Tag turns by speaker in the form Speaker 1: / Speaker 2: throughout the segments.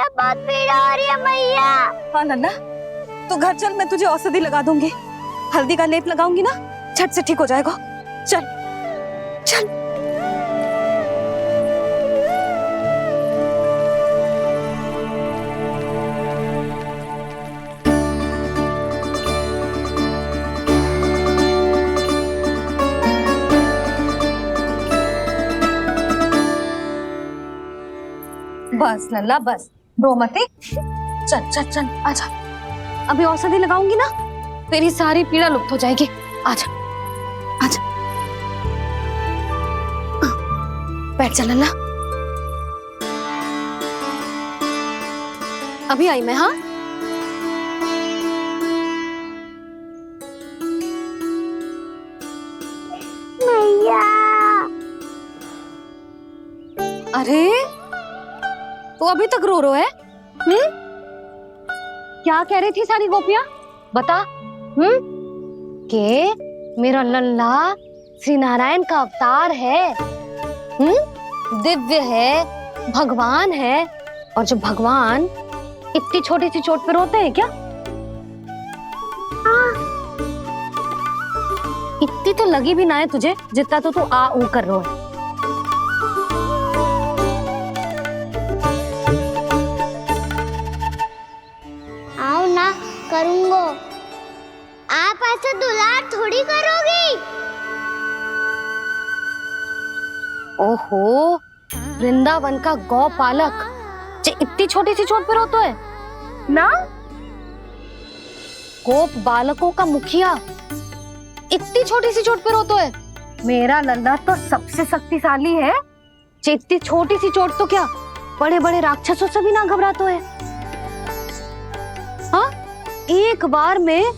Speaker 1: मैया बहुत पीड़ा हो रही है मैया।
Speaker 2: हाँ नन्ना, तू घर चल, मैं तुझे औषधि लगा दूंगी। हल्दी का लेप लगाऊंगी ना, झट से ठीक हो जाएगा। चल चल। बस लल्ला बस, रो मत। चल चल चल, आजा। अभी औषधि लगाऊंगी ना, तेरी सारी पीड़ा लुप्त हो जाएगी। आजा आजा, बैठ जा लल्ला। अभी आई मैं। हाँ
Speaker 1: मैया।
Speaker 2: अरे तू अभी तक रो रो है? क्या कह रही थी सारी गोपियां? बता। के मेरा लल्ला श्री नारायण का अवतार है, दिव्य है, भगवान है। और जब भगवान इतनी छोटी सी चोट पे रोते हैं क्या? इतनी तो लगी भी ना है तुझे जितना तो तू आ ऊ कर रो है।
Speaker 1: आओ ना करूंगो। आप ऐसा दुलार थोड़ी करोगी।
Speaker 2: ओहो, वृंदावन का गौपालक जो इतनी छोटी सी चोट पे रोता है ना? गोप बालकों का मुखिया इतनी छोटी सी चोट पे रोता है? मेरा लल्ला तो सबसे शक्तिशाली है। इतनी छोटी सी चोट तो क्या बड़े बड़े राक्षसों से भी ना घबराता है। हाँ, एक बार में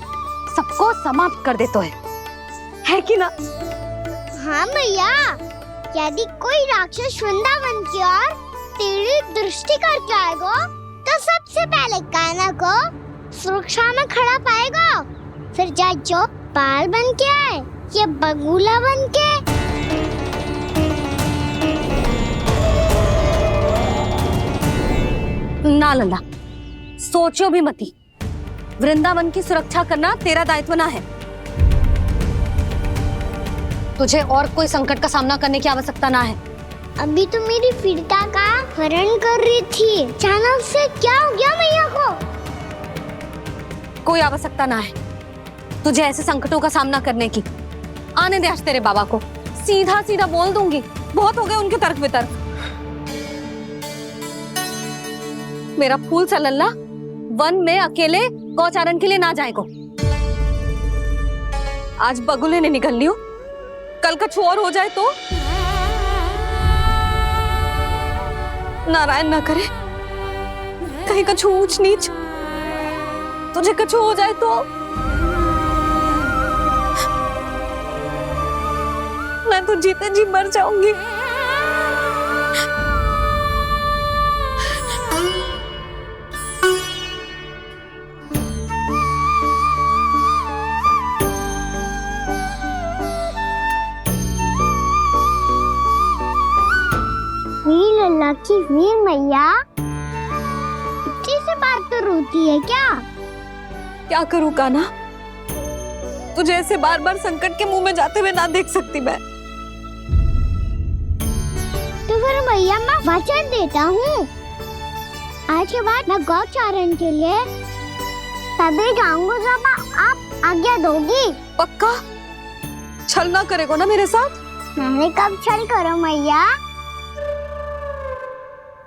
Speaker 2: सबको समाप्त कर देता है कि ना?
Speaker 1: हाँ मैया, यदि कोई राक्षस वृंदावन की ओर तेरी दृष्टि करके आएगा तो सबसे पहले कान्हा को सुरक्षा में खड़ा पाएगा। फिर चाहे जो बाल बन के आए या बगुला बन के।
Speaker 2: ना लल्ला, सोचो भी मती। वृंदावन की सुरक्षा करना तेरा दायित्व ना है। तुझे और कोई संकट का सामना करने की आवश्यकता ना है।
Speaker 1: अभी तो मेरी पीड़िता का हरण कर रही थी, अचानक से क्या हो गया मैया को?
Speaker 2: कोई आवश्यकता ना है तुझे ऐसे संकटों का सामना करने की। आने दे आज तेरे बाबा को, सीधा सीधा बोल दूंगी। बहुत हो गए उनके तर्क वितर्क। मेरा फूल सा लल्ला वन में अकेले गौचारण के लिए ना जाएगो। आज बगुले ने निकल लियो, कल का और हो जाए तो? नारायण ना करे, कहीं कछु ऊंच नीच तुझे कछु हो जाए तो? मैं तो जीते जी मर जाऊंगी।
Speaker 1: वीर लल्ला की वीर मैया इतनी सी बात तो रोती है क्या?
Speaker 2: क्या करूं कान्हा, तुझे ऐसे बार बार संकट के मुंह में जाते हुए ना देख सकती मैं।
Speaker 1: तो फिर मैया मैं वचन देता हूँ, आज के बाद मैं गौचारण के लिए तभी जाऊंगा जब आप आज्ञा दोगी।
Speaker 2: पक्का? छल ना करेगा ना मेरे साथ?
Speaker 1: मैंने कब छल करो मैया?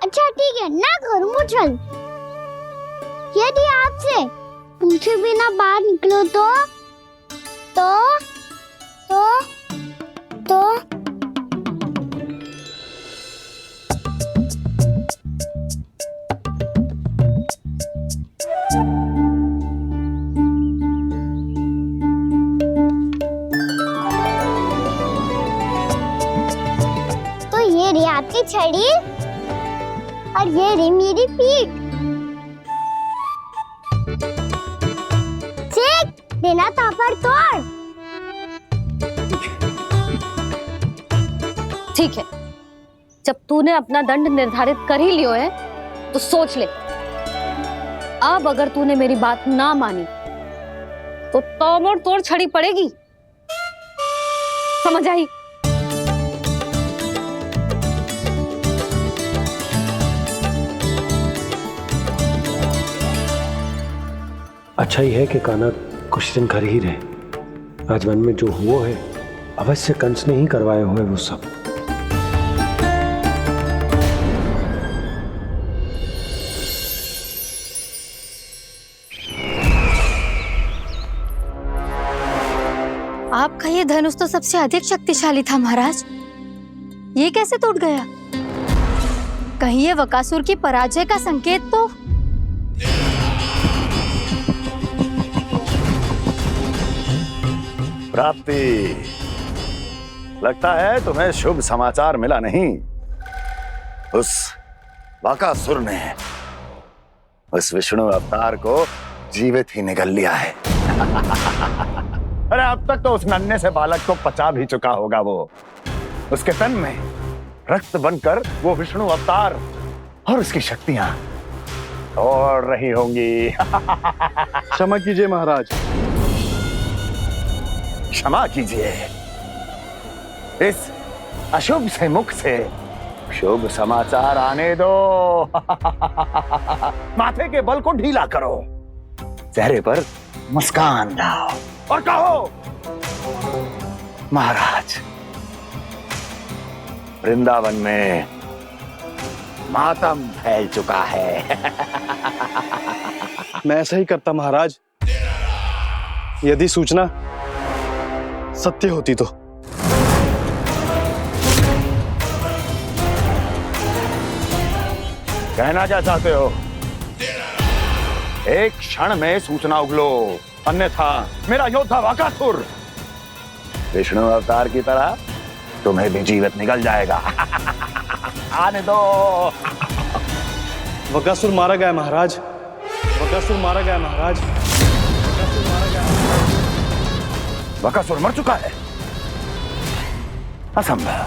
Speaker 1: अच्छा ठीक है, ना करूंगा छल। यदि आपसे पूछे बिना बाहर निकलो तो ये रही आपकी छड़ी और ये रही मेरी पीठ। ठीक देना था पर तोड़।
Speaker 2: ठीक है, जब तूने अपना दंड निर्धारित कर ही लियो है तो सोच ले, अब अगर तूने मेरी बात ना मानी तो तोड़ तोड़ छड़ी पड़ेगी, समझ आई?
Speaker 3: अच्छा ही है कि कान्हा कुछ दिन घर ही रहे। आज वन में जो हुआ है अवश्य कंस ने ही करवाए हुए वो सब।
Speaker 4: आपका ये धनुष तो सबसे अधिक शक्तिशाली था महाराज, ये कैसे टूट गया? कहीं ये बकासुर की पराजय का संकेत तो?
Speaker 5: प्राप्ति, लगता है तुम्हें शुभ समाचार मिला नहीं। उस बकासुर ने उस विष्णु अवतार को जीवित ही निगल लिया है। अरे अब तक तो उस नन्हे से बालक को पचा भी चुका होगा वो। उसके तन में रक्त बनकर वो विष्णु अवतार और उसकी शक्तियां और रही होंगी।
Speaker 6: क्षमा कीजिए महाराज।
Speaker 5: क्षमा कीजिए, इस अशुभ से मुख से शुभ समाचार आने दो। माथे के बल को ढीला करो, चेहरे पर मुस्कान लाओ और कहो, महाराज, वृंदावन में मातम फैल चुका है।
Speaker 6: मैं ऐसा ही करता महाराज, यदि सूचना सत्य होती तो।
Speaker 5: कहना क्या चाहते हो? एक क्षण में सूचना उगलो, अन्यथा मेरा योद्धा बकासुर विष्णु अवतार की तरह तुम्हें भी जीवित निकल जाएगा। आने दो।
Speaker 6: बकासुर मारा गया महाराज, बकासुर मारा गया महाराज, बकासुर मारा गया।
Speaker 5: बकासुर मर चुका है? असंभव।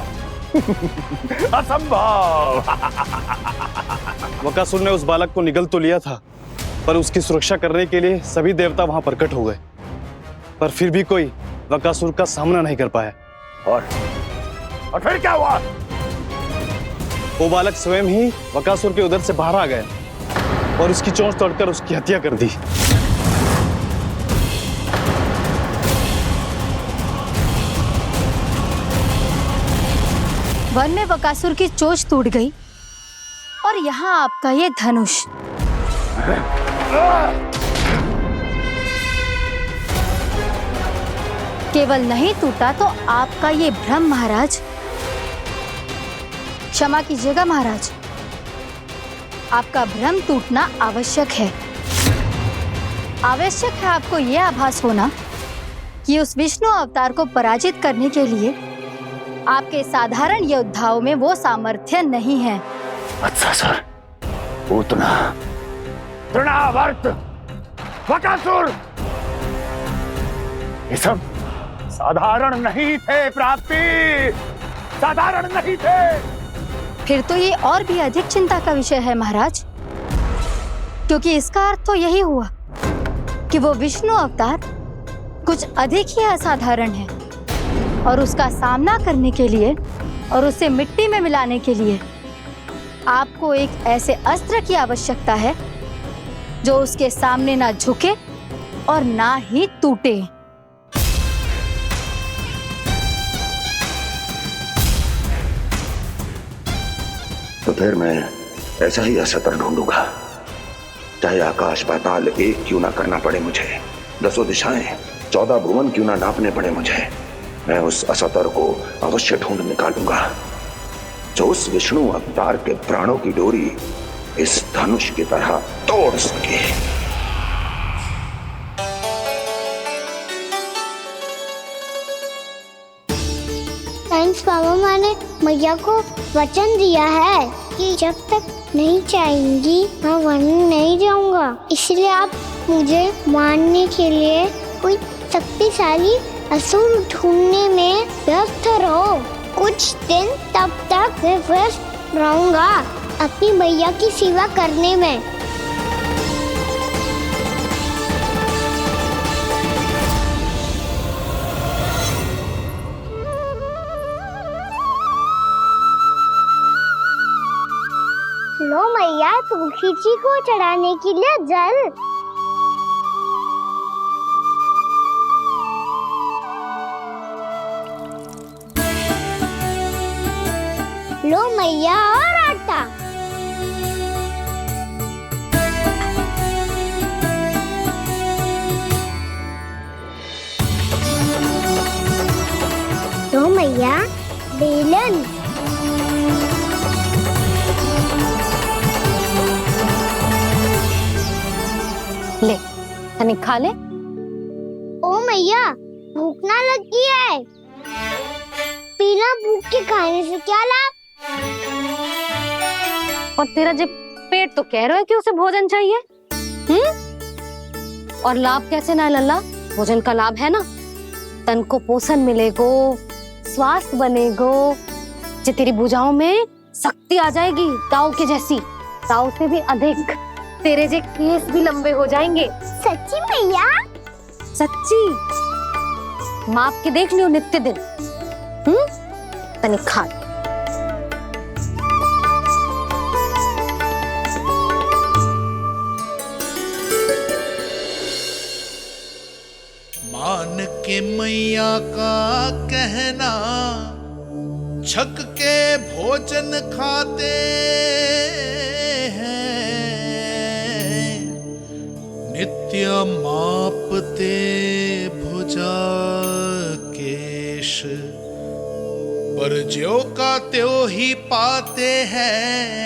Speaker 5: असंभव।
Speaker 6: बकासुर ने उस बालक को निगल तो लिया था, पर उसकी सुरक्षा करने के लिए सभी देवता वहां प्रकट हो गए, पर फिर भी कोई बकासुर का सामना नहीं कर पाया।
Speaker 5: और फिर क्या हुआ?
Speaker 6: वो बालक स्वयं ही बकासुर के उदर से बाहर आ गया और उसकी चोंच तोड़कर उसकी हत्या कर दी।
Speaker 4: वन में बकासुर की चोंच टूट गई और यहाँ आपका ये धनुष। केवल नहीं टूटा तो आपका ये भ्रम महाराज। क्षमा कीजिएगा महाराज, आपका भ्रम टूटना आवश्यक है। आवश्यक है आपको यह आभास होना कि उस विष्णु अवतार को पराजित करने के लिए आपके साधारण योद्धाओं में वो सामर्थ्य नहीं है।
Speaker 5: अच्छा सर, उतना तृणावर्त, बकासुर, ये सब साधारण नहीं थे प्राप्ति, साधारण नहीं थे।
Speaker 4: फिर तो ये और भी अधिक चिंता का विषय है महाराज, क्योंकि इसका अर्थ तो यही हुआ कि वो विष्णु अवतार कुछ अधिक ही असाधारण है और उसका सामना करने के लिए और उसे मिट्टी में मिलाने के लिए आपको एक ऐसे अस्त्र की आवश्यकता है जो उसके सामने ना झुके और ना ही टूटे।
Speaker 5: तो फिर मैं ऐसा ही असत्र ढूंढूंगा, चाहे आकाश पाताल एक क्यों ना करना पड़े मुझे, 10 दिशाएं 14 भुवन क्यों ना नापने पड़े मुझे। मैं उस असतर को अवश्य ढूंढ निकालूंगा जो उस विष्णु अवतार के प्राणों की डोरी इस धनुष की तरह तोड़ सके।
Speaker 1: थैंक्स पापा, मैंने मैया को वचन दिया है कि जब तक नहीं चाहेंगी मैं वन नहीं जाऊंगा, इसलिए आप मुझे मारने के लिए कोई शक्तिशाली असुर ढूंढने में व्यस्त रहो। कुछ दिन तब तक मैं व्यस्त रहूंगा। अपनी मैया की सेवा करने में। लो मैया, तुलसी जी को चढ़ाने के लिए जल। लो मैया, और आटा। लो मैया, बेलन।
Speaker 2: ले तनिक खा ले।
Speaker 1: ओ मैया, भूख ना लगी है। बिना भूख के खाने से क्या लाभ?
Speaker 2: और तेरा जब पेट तो कह रहा है कि उसे भोजन चाहिए। और लाभ कैसे ना है लल्ला? भोजन का लाभ है ना, तन को पोषण मिलेगो, स्वास्थ्य बनेगो, जो तेरी भुजाओं में शक्ति आ जाएगी, ताऊ के जैसी, ताऊ से भी अधिक। तेरे जे केस भी लंबे हो जाएंगे।
Speaker 1: सच्ची मैया?
Speaker 2: सच्ची। माप के देख लियो नित्य दिन। तनिक खा।
Speaker 7: मान के मैया का कहना, छक के भोजन खाते हैं, नित्य मापते भुजा केश, पर ज्यो का त्यों ही पाते हैं।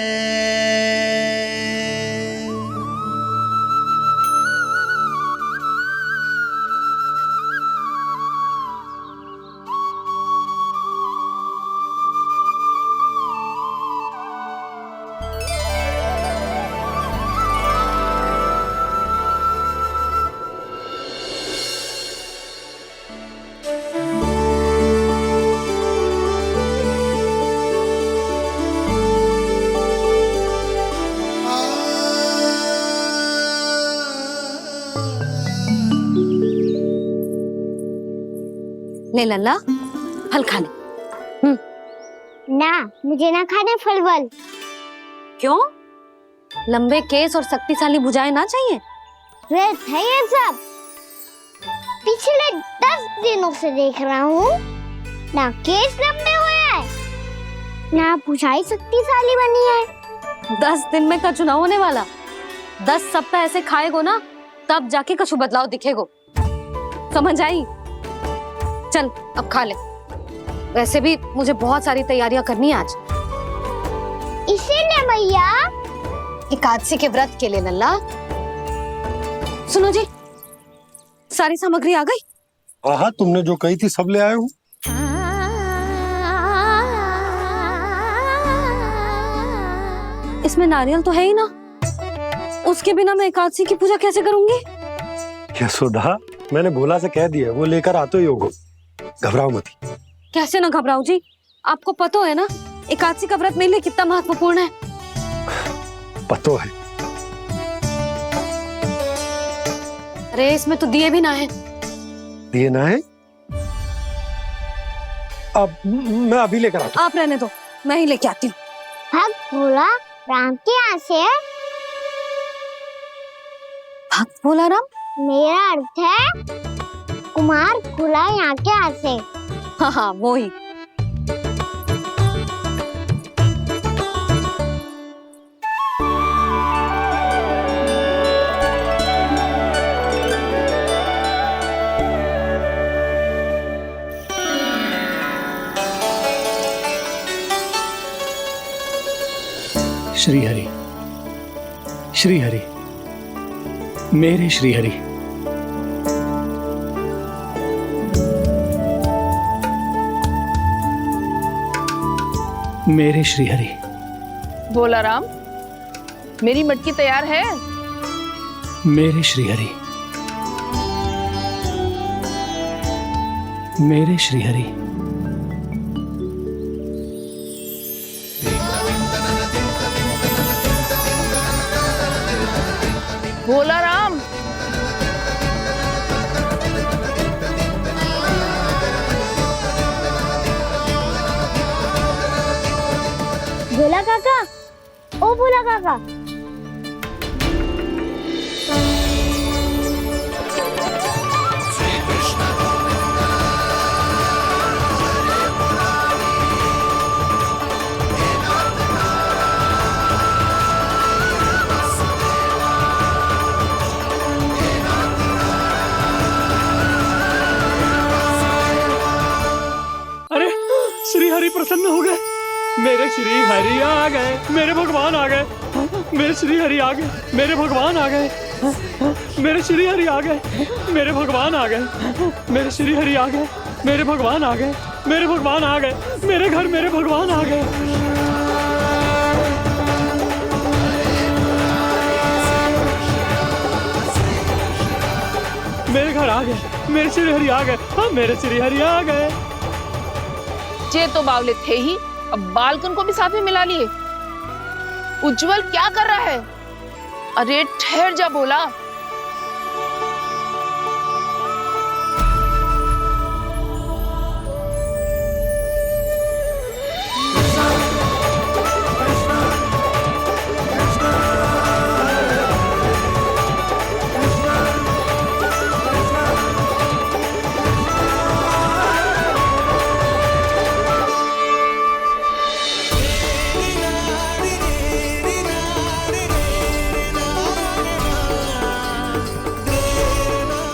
Speaker 2: ले लल्ला, फल खा ले।
Speaker 1: ना, मुझे ना खाने फल वल।
Speaker 2: क्यों? लंबे केस और शक्तिशाली भुजाएं ना चाहिए?
Speaker 1: व्यर्थ है ये सब। पिछले 10 दिनों से देख रहा हूँ, ना केस लंबे हुए हैं, ना भुजाएं शक्तिशाली बनी है।
Speaker 2: 10 दिन में कछु ना होने वाला। 10 सप्ताह ऐसे खाएगो ना, तब जाके कछु बदलाव दिखेगो। समझ आई? चल अब खा ले। वैसे भी मुझे बहुत सारी तैयारियां करनी है आज।
Speaker 1: इसीलिए मैया,
Speaker 2: एकादशी के व्रत के लिए लल्ला। सुनो जी, सारी सामग्री आ गई?
Speaker 3: हाँ, तुमने जो कही थी सब ले आए हूँ।
Speaker 2: इसमें नारियल तो है ही ना, उसके बिना मैं एकादशी की पूजा कैसे करूंगी?
Speaker 3: यशोदा, मैंने भोला से कह दिया, वो लेकर आते ही होगा। घबराओ मत।
Speaker 2: कैसे ना घबराओ जी, आपको पता है ना एकादशी का व्रत मेरे लिए कितना महत्वपूर्ण है।
Speaker 3: पतो है।
Speaker 2: अरे इसमें तो दिए भी ना है।
Speaker 3: दिए ना है? अब मैं अभी लेकर आता हूँ।
Speaker 2: आप रहने दो, मैं ही लेके आती हूँ।
Speaker 1: भक्त भोला राम के यहाँ से है?
Speaker 2: भक्त भोला राम?
Speaker 1: मेरा अर्थ है कुमार भोला यहाँ के यहाँ से।
Speaker 2: हाँ हाँ, वो ही।
Speaker 8: श्री हरि, श्री हरि, मेरे श्री हरि। मेरे श्री हरि।
Speaker 9: भोला राम, मेरी मटकी तैयार है?
Speaker 8: मेरे श्री हरि। मेरे श्री हरि।
Speaker 9: भोला राम।
Speaker 1: भोला काका, ओ भोला काका।
Speaker 8: अरे श्री हरि प्रसन्न हो गए, मेरे श्री हरि आ गए, मेरे भगवान आ गए, मेरे श्री हरि आ गए, मेरे भगवान आ गए, मेरे श्री हरि आ गए, मेरे भगवान आ गए, मेरे श्री हरि आ गए, मेरे भगवान आ गए, मेरे भगवान आ गए, मेरे घर मेरे भगवान आ गए। मेरे घर आ गए, मेरे श्री हरि आ गए, हाँ मेरे श्री हरि आ गए।
Speaker 9: ये तो बावले थे ही, अब बालकन को भी साथ में मिला लिए। उज्जवल क्या कर रहा है? अरे ठहर जा भोला।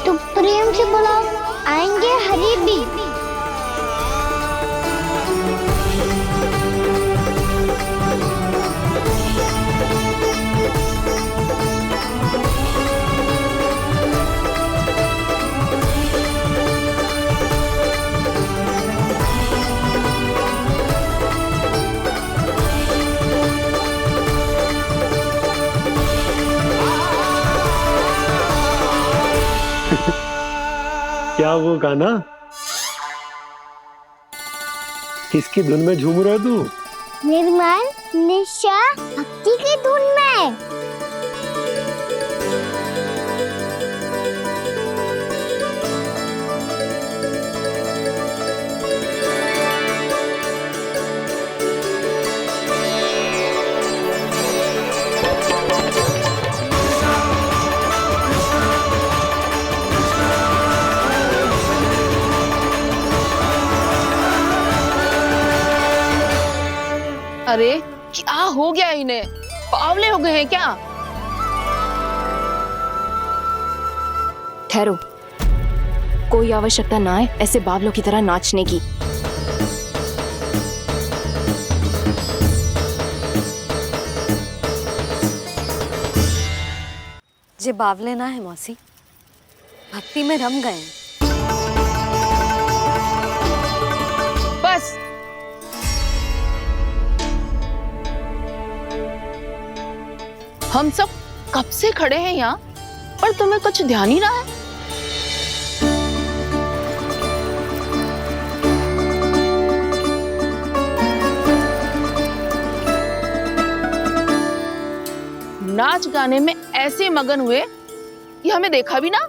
Speaker 1: तुम प्रेम से बुलाओ, आएंगे हरि भी।
Speaker 3: क्या वो गाना? किसकी धुन में झूम रहा तू?
Speaker 1: निर्मल निशा भक्ति की धुन में।
Speaker 9: अरे क्या हो गया इन्हें? पावले हो गए हैं क्या?
Speaker 10: ठहरो, कोई आवश्यकता ना है ऐसे बावलों की तरह नाचने की।
Speaker 2: जे बावले ना है मौसी, भक्ति में रम गए।
Speaker 9: बस हम सब कब से खड़े हैं यहाँ, पर तुम्हें कुछ ध्यान ही ना है। नाच गाने में ऐसे मगन हुए कि हमें देखा भी ना।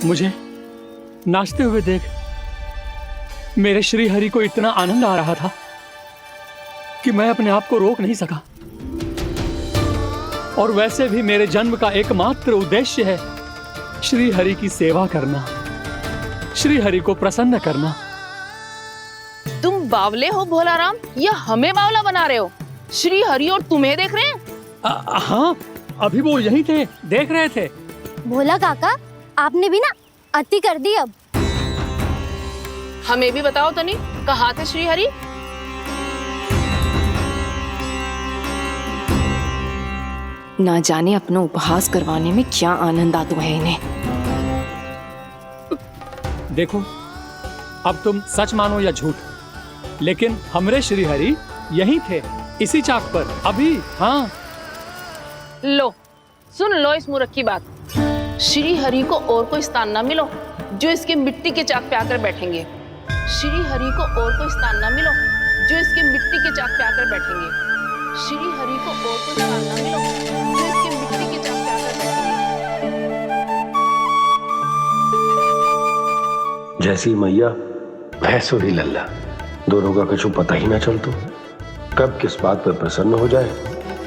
Speaker 8: मुझे नाचते हुए देख मेरे श्री हरि को इतना आनंद आ रहा था कि मैं अपने आप को रोक नहीं सका। और वैसे भी मेरे जन्म का एकमात्र उद्देश्य है श्री हरि की सेवा करना, श्री हरि को प्रसन्न करना।
Speaker 9: तुम बावले हो भोला राम, या हमें बावला बना रहे हो? श्री हरि और तुम्हें देख रहे हैं।
Speaker 8: हाँ, अभी वो यहीं थे, देख रहे थे।
Speaker 1: भोला काका, आपने भी ना अति कर दी। अब
Speaker 9: हमें भी बताओ तनी, कहाँ थे श्री हरि?
Speaker 10: ना जाने अपना उपहास करवाने में क्या आनंद आता है इन्हें।
Speaker 8: देखो, अब तुम सच मानो या झूठ, लेकिन हमरे श्री हरि यहीं थे, इसी चाक पर अभी। हाँ,
Speaker 9: लो सुन लो इस मूर्ख की बात। श्री हरि को और कोई स्थान ना मिलो जो इसके मिट्टी के चाक पे आकर बैठेंगे। श्री हरि को और कोई स्थान ना मिलो जो इसके मिट्टी के चाक पे आकर बैठेंगे। श्री हरि को और कोई स्थान ना मिलो जो इसके मिट्टी
Speaker 3: जैसी मैया वैसो ही लल्ला, दोनों का कुछ पता ही ना चल तो कब किस बात पर प्रसन्न हो जाए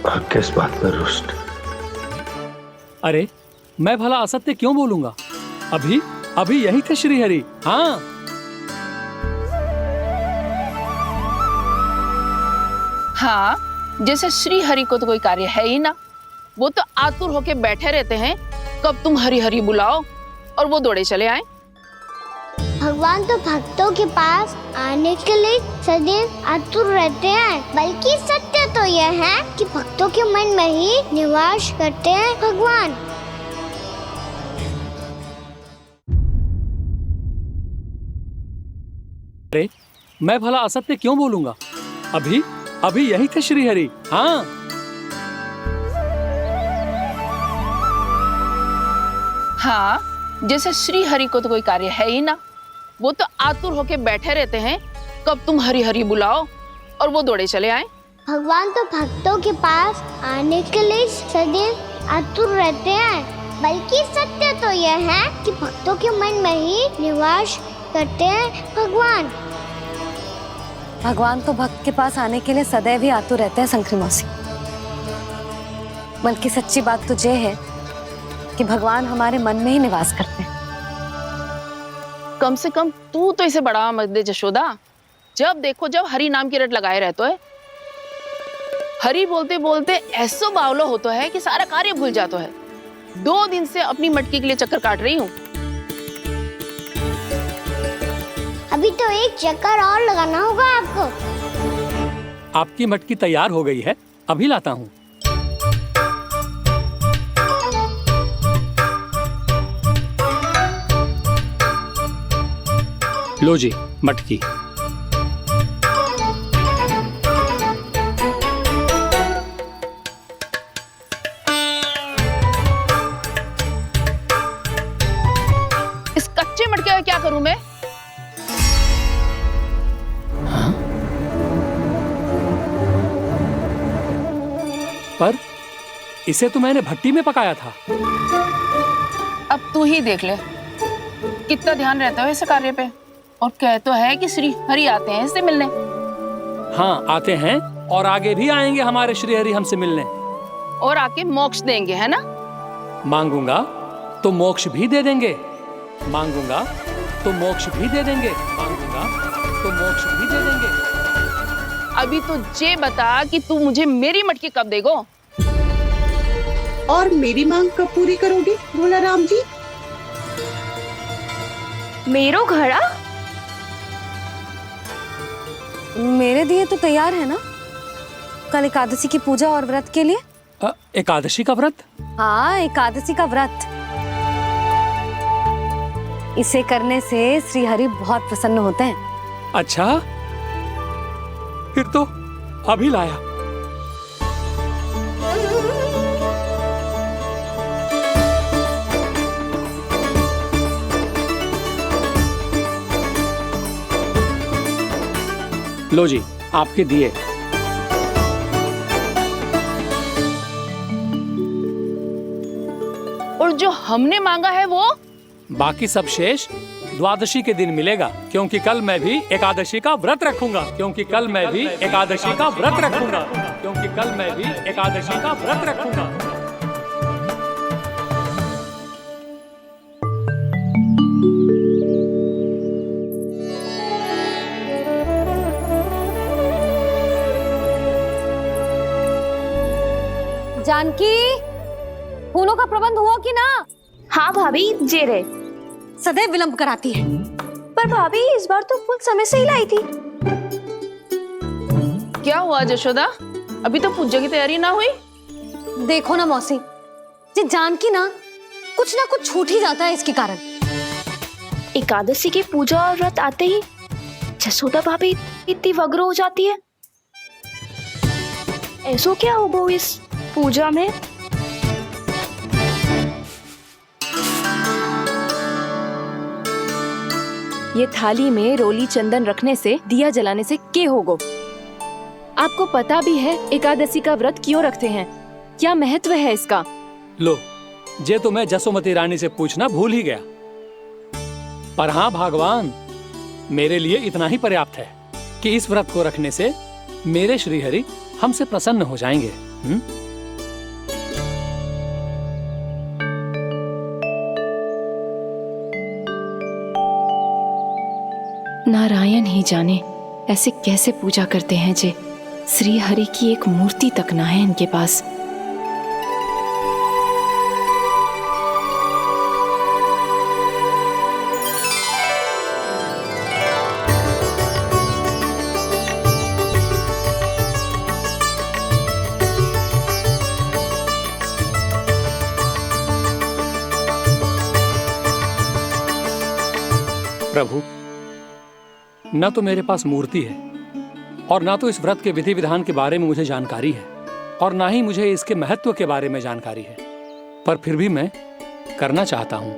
Speaker 3: और किस बात पर रुष्ट।
Speaker 8: अरे मैं भला असत्य क्यों बोलूंगा? अभी अभी यही थे श्रीहरि। हाँ,
Speaker 9: हाँ, जैसे श्री हरि को तो कोई कार्य है ही ना, वो तो आतुर होके बैठे रहते हैं कब तुम हरि हरि बुलाओ और वो दौड़े चले आए।
Speaker 1: भगवान तो भक्तों के पास आने के लिए सदैव आतुर रहते हैं, बल्कि सत्य तो यह है कि भक्तों के मन में ही निवास करते हैं भगवान।
Speaker 8: अरे मैं भला असत्य क्यों बोलूंगा? अभी अभी यही थे श्रीहरि। हाँ,
Speaker 9: हाँ, जैसे श्री हरि को तो कोई कार्य है ही ना, वो तो आतुर होके बैठे रहते हैं कब तुम हरि हरि बुलाओ और वो दौड़े चले आए।
Speaker 1: भगवान तो भक्तों के पास आने के लिए सदैव आतुर रहते हैं, बल्कि सत्य तो यह है कि भक्तों के मन में ही निवास करते हैं भगवान।
Speaker 2: भगवान तो भक्त के पास आने के लिए सदैव ही आतुर रहते हैं शंकरी मौसी। बल्कि सच्ची बात तो ये है कि भगवान हमारे मन में ही निवास करते हैं।
Speaker 9: कम से कम तू तो इसे बढ़ावा मत दे जशोदा। जब देखो जब हरि नाम की रट लगाए रहते है। हरि बोलते बोलते ऐसो बावलो होता है कि सारा कार्य भूल जाता है। 2 दिन से अपनी मटकी के लिए चक्कर काट रही हूँ।
Speaker 1: अभी तो एक चक्कर और लगाना होगा आपको।
Speaker 8: आपकी मटकी तैयार हो गई है, अभी लाता हूँ। लो जी मटकी।
Speaker 9: इस कच्चे मटके का क्या करूं मैं?
Speaker 8: पर इसे तो मैंने भट्टी में पकाया था।
Speaker 9: अब तू ही देख ले कितना ध्यान रहता है इस कार्य पे। और कह तो है कि श्री हरि आते हैं इससे मिलने।
Speaker 8: हाँ आते हैं और आगे भी आएंगे हमारे श्रीहरि हमसे मिलने।
Speaker 9: और आके मोक्ष देंगे, है ना?
Speaker 8: मांगूंगा तो मोक्ष भी दे देंगे, मांगूंगा तो मोक्ष भी दे देंगे, मांगूंगा तो मोक्ष भी दे देंगे।
Speaker 9: अभी तो ये बता कि तू मुझे मेरी मटकी कब देगो?
Speaker 11: और मेरी मांग कब पूरी करोगे भोला राम जी?
Speaker 10: मेरो घड़ा
Speaker 2: मेरे दिए तो तैयार है ना, कल एकादशी की पूजा और व्रत के लिए।
Speaker 8: एकादशी का व्रत?
Speaker 2: हाँ, एकादशी का व्रत। इसे करने से श्री हरि बहुत प्रसन्न होते हैं।
Speaker 8: अच्छा, फिर तो अभी लाया। लो जी आपके दिए।
Speaker 9: और जो हमने मांगा है वो?
Speaker 8: बाकी सब शेष द्वादशी के दिन मिलेगा, क्योंकि कल मैं भी एकादशी का व्रत रखूंगा, क्योंकि कल मैं भी एकादशी का व्रत रखूंगा, क्योंकि कल मैं भी एकादशी का व्रत रखूंगा।
Speaker 2: जानकी, फूलों का प्रबंध हुआ कि ना?
Speaker 10: हाँ भाभी, जे रे।
Speaker 2: सदैव विलंब कराती है।
Speaker 10: पर भाभी इस बार तो फूल समय से ही लाई थी।
Speaker 9: क्या हुआ जशोदा? अभी तो पूजा की तैयारी ना हुई?
Speaker 2: देखो ना मौसी, ये जानकी ना कुछ छूट ही जाता है इसके कारण।
Speaker 10: एकादशी की पूजा और व्रत आते ही जसोदा भाभी इतनी वग्र हो जाती है। ऐसो क्या होगा इस पूजा में? ये थाली में रोली चंदन रखने से, दिया जलाने से के होगो? आपको पता भी है एकादशी का व्रत क्यों रखते हैं? क्या महत्व है इसका?
Speaker 8: लो, जे तो मैं जसोमती रानी से पूछना भूल ही गया। पर हाँ भगवान, मेरे लिए इतना ही पर्याप्त है कि इस व्रत को रखने से मेरे श्रीहरि हमसे प्रसन्न हो जाएंगे।
Speaker 10: नारायण ही जाने ऐसे कैसे पूजा करते हैं जे श्री हरि की एक मूर्ति तक ना है इनके पास।
Speaker 8: प्रभु, न तो मेरे पास मूर्ति है और ना तो इस व्रत के विधि विधान के बारे में मुझे जानकारी है और ना ही मुझे इसके महत्व के बारे में जानकारी है, पर फिर भी मैं करना चाहता हूं।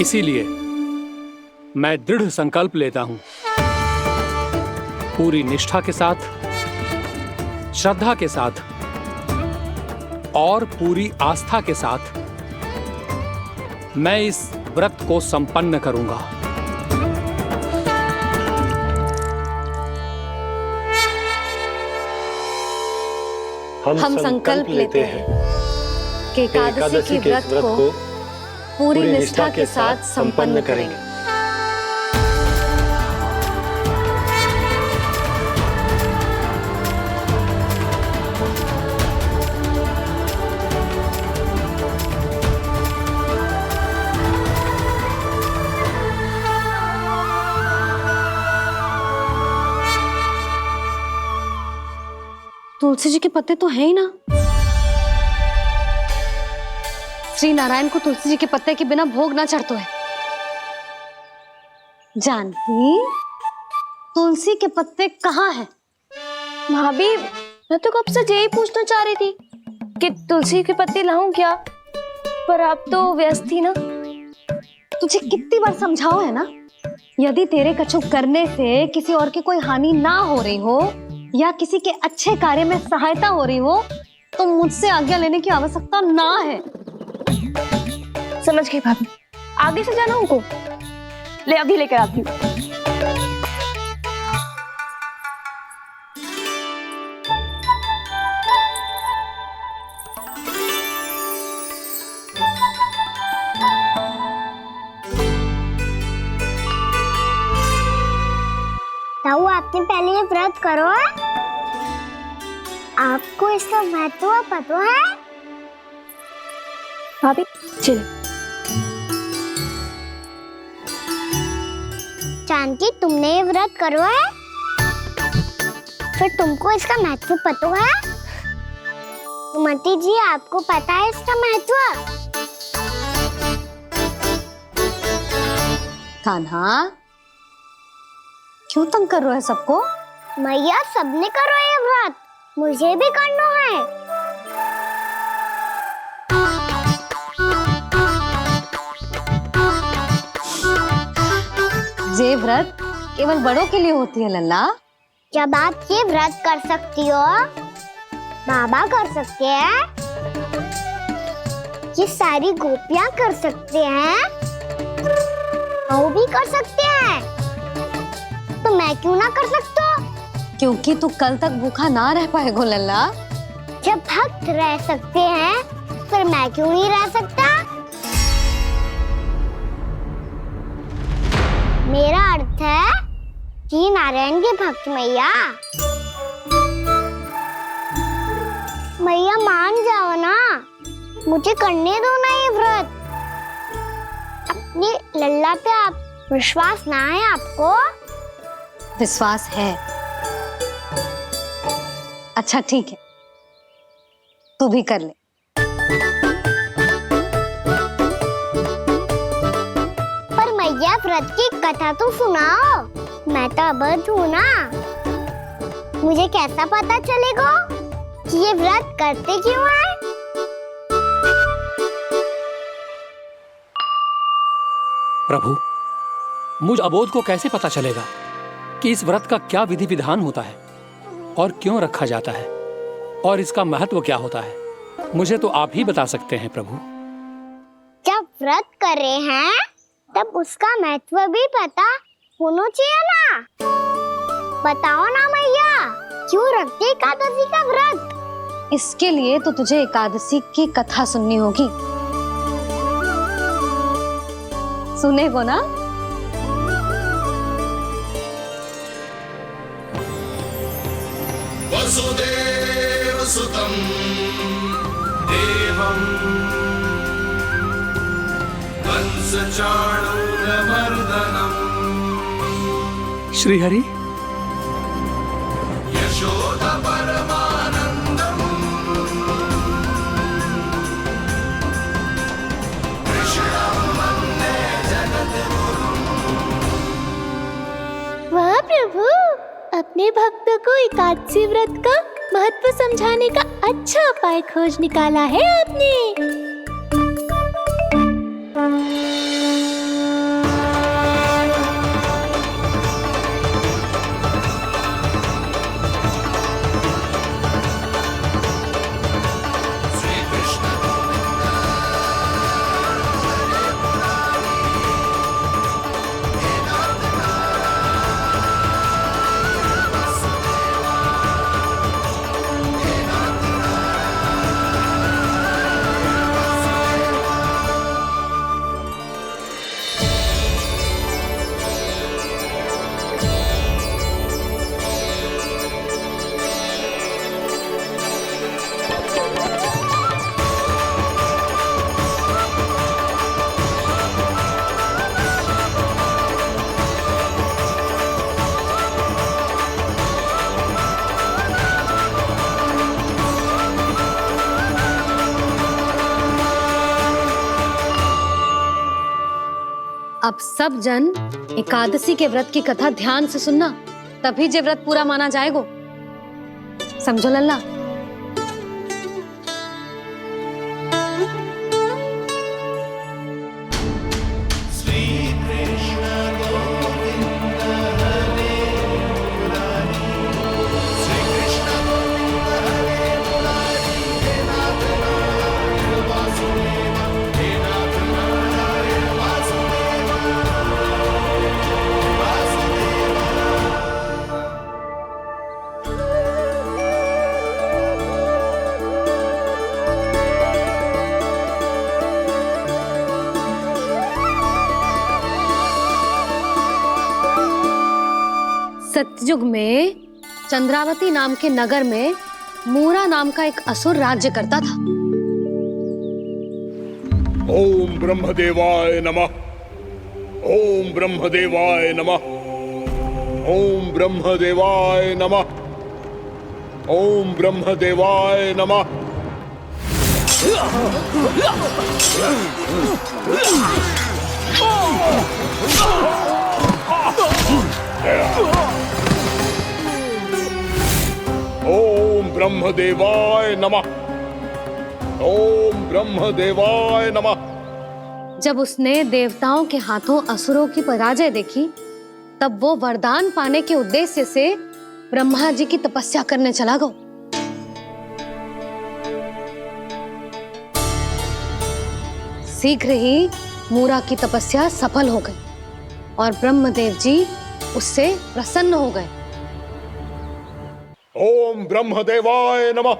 Speaker 8: इसीलिए मैं दृढ़ संकल्प लेता हूं, पूरी निष्ठा के साथ, श्रद्धा के साथ और पूरी आस्था के साथ मैं इस व्रत को संपन्न करूंगा।
Speaker 2: हम संकल्प लेते हैं कि एकादशी के व्रत को पूरी निष्ठा के साथ संपन्न करेंगे। तुलसी जी के पत्ते तो हैं ही ना। श्री नारायण को तुलसी जी के पत्ते के बिना भोग ना चढ़तो है। जानकी, तुलसी के पत्ते कहाँ हैं?
Speaker 12: भाभी, मैं तो कब से यही पूछना चाह रही थी कि तुलसी के पत्ते लाऊं क्या, पर आप तो व्यस्त थी ना।
Speaker 2: तुझे कितनी बार समझाओ है ना, यदि तेरे कछु करने से किसी और की कोई हानि ना हो रही हो या किसी के अच्छे कार्य में सहायता हो रही हो तो मुझसे आज्ञा लेने की आवश्यकता ना है।
Speaker 12: समझ गई भाभी, आगे से जाना उनको ले, अभी लेकर आती हूँ।
Speaker 1: ताऊ, आपने पहले ये व्रत करो है? आपको इसका महत्व पता है?
Speaker 12: भाभी चल।
Speaker 1: जानकी, तुमने ये व्रत करो है, फिर तुमको इसका महत्व पता है? सुमति जी, आपको पता है इसका महत्व?
Speaker 2: कान्हा, क्यों तंग कर रहे हो सबको?
Speaker 1: मैया, सबने करो ये व्रत, मुझे भी करना है।
Speaker 2: ये व्रत केवल बड़ों के लिए होती है लल्ला।
Speaker 1: जब आप ये व्रत कर सकती हो, बाबा कर सकते हैं, ये सारी गोपियां कर सकते हैं, वो भी कर सकते हैं, तो मैं क्यों ना कर सकता?
Speaker 2: क्योंकि तू कल तक भूखा ना रह पाएगा लल्ला।
Speaker 1: जब भक्त रह सकते हैं, फिर मैं क्यों नहीं रह सकता? मेरा अर्थ है कि नारायण के भक्त मैया, मैया मान जाओ ना, मुझे करने दो ना ये व्रत। अपनी लल्ला पे आप विश्वास ना है आपको?
Speaker 2: विश्वास है। अच्छा ठीक है, तू भी कर ले।
Speaker 1: पर मैया, व्रत की कथा तो सुनाओ, मैं तो अबध हूँ ना। मुझे कैसा पता चलेगा कि ये व्रत करते क्यों है?
Speaker 8: प्रभु, मुझ अबोध को कैसे पता चलेगा कि इस व्रत का क्या विधि विधान होता है? और क्यों रखा जाता है और इसका महत्व क्या होता है, मुझे तो आप ही बता सकते हैं प्रभु।
Speaker 1: जब व्रत कर रहे हैं तब उसका महत्व भी पता होना चाहिए ना। बताओ ना मैया, क्यों रखते एकादशी का व्रत?
Speaker 2: इसके लिए तो तुझे एकादशी की कथा सुननी होगी। सुनेगो ना?
Speaker 7: वसुदेव सुतं देवं कंसचाणूरमर्दनम्
Speaker 8: श्रीहरि,
Speaker 7: यशोदा परमानन्दम् कृष्णं वन्दे जगद्गुरुम्।
Speaker 12: वाह प्रभु, अपने भक्तों को एकादशी व्रत का महत्व समझाने का अच्छा उपाय खोज निकाला है आपने।
Speaker 2: अब सब जन एकादशी के व्रत की कथा ध्यान से सुनना, तभी जे व्रत पूरा माना जाएगा। समझो लल्ला? सतयुग में चंद्रावती नाम के नगर में मूरा नाम का एक असुर राज्य करता था।
Speaker 13: ओम ब्रह्मदेवाय नमः। ओम ब्रह्मदेवाय नमः। ओम ब्रह्मदेवाय नमः। ओम ब्रह्मदेवाय नमः। ओम ब्रह्मदेवाय नमः। ओम ब्रह्मदेवाय नमः।
Speaker 2: जब उसने देवताओं के हाथों असुरों की पराजय देखी, तब वो वरदान पाने के उद्देश्य से ब्रह्मा जी की तपस्या करने चला गया। शीघ्र ही मूरा की तपस्या सफल हो गई और ब्रह्मदेव जी उससे प्रसन्न हो गए।
Speaker 13: ओम ब्रह्मदेवाय नमः।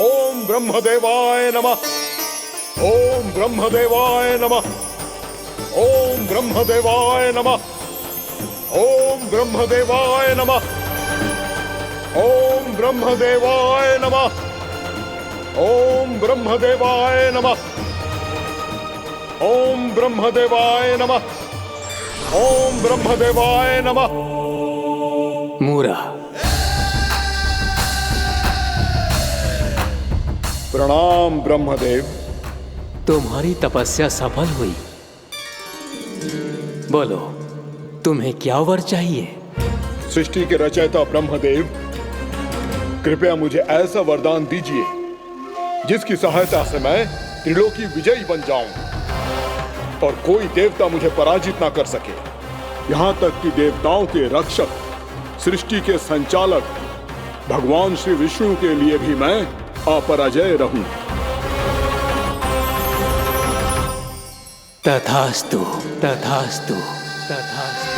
Speaker 13: ओम ब्रह्मदेवाय नमः। ओम ब्रह्मदेवाय नमः। ओम ब्रह्मदेवाय नमः। ओम ब्रह्मदेवाय नमः। ओम ब्रह्मदेवाय नमः। ओम ब्रह्मदेवाय नमः। ओम ब्रह्मदेवाय नमः। ओम ब्रह्मदेवाय नमः।
Speaker 8: मूरा,
Speaker 13: प्रणाम ब्रह्मदेव।
Speaker 8: तुम्हारी तपस्या सफल हुई। बोलो, तुम्हें क्या वर चाहिए?
Speaker 13: सृष्टि के रचयिता ब्रह्मदेव, कृपया मुझे ऐसा वरदान दीजिए जिसकी सहायता से मैं त्रिलोकी विजयी बन जाऊं और कोई देवता मुझे पराजित ना कर सके। यहाँ तक कि देवताओं के रक्षक, सृष्टि के संचालक भगवान श्री विष्णु के लिए भी मैं अपराजय रहूं।
Speaker 8: तथास्तु तथास्तु तथास्तु।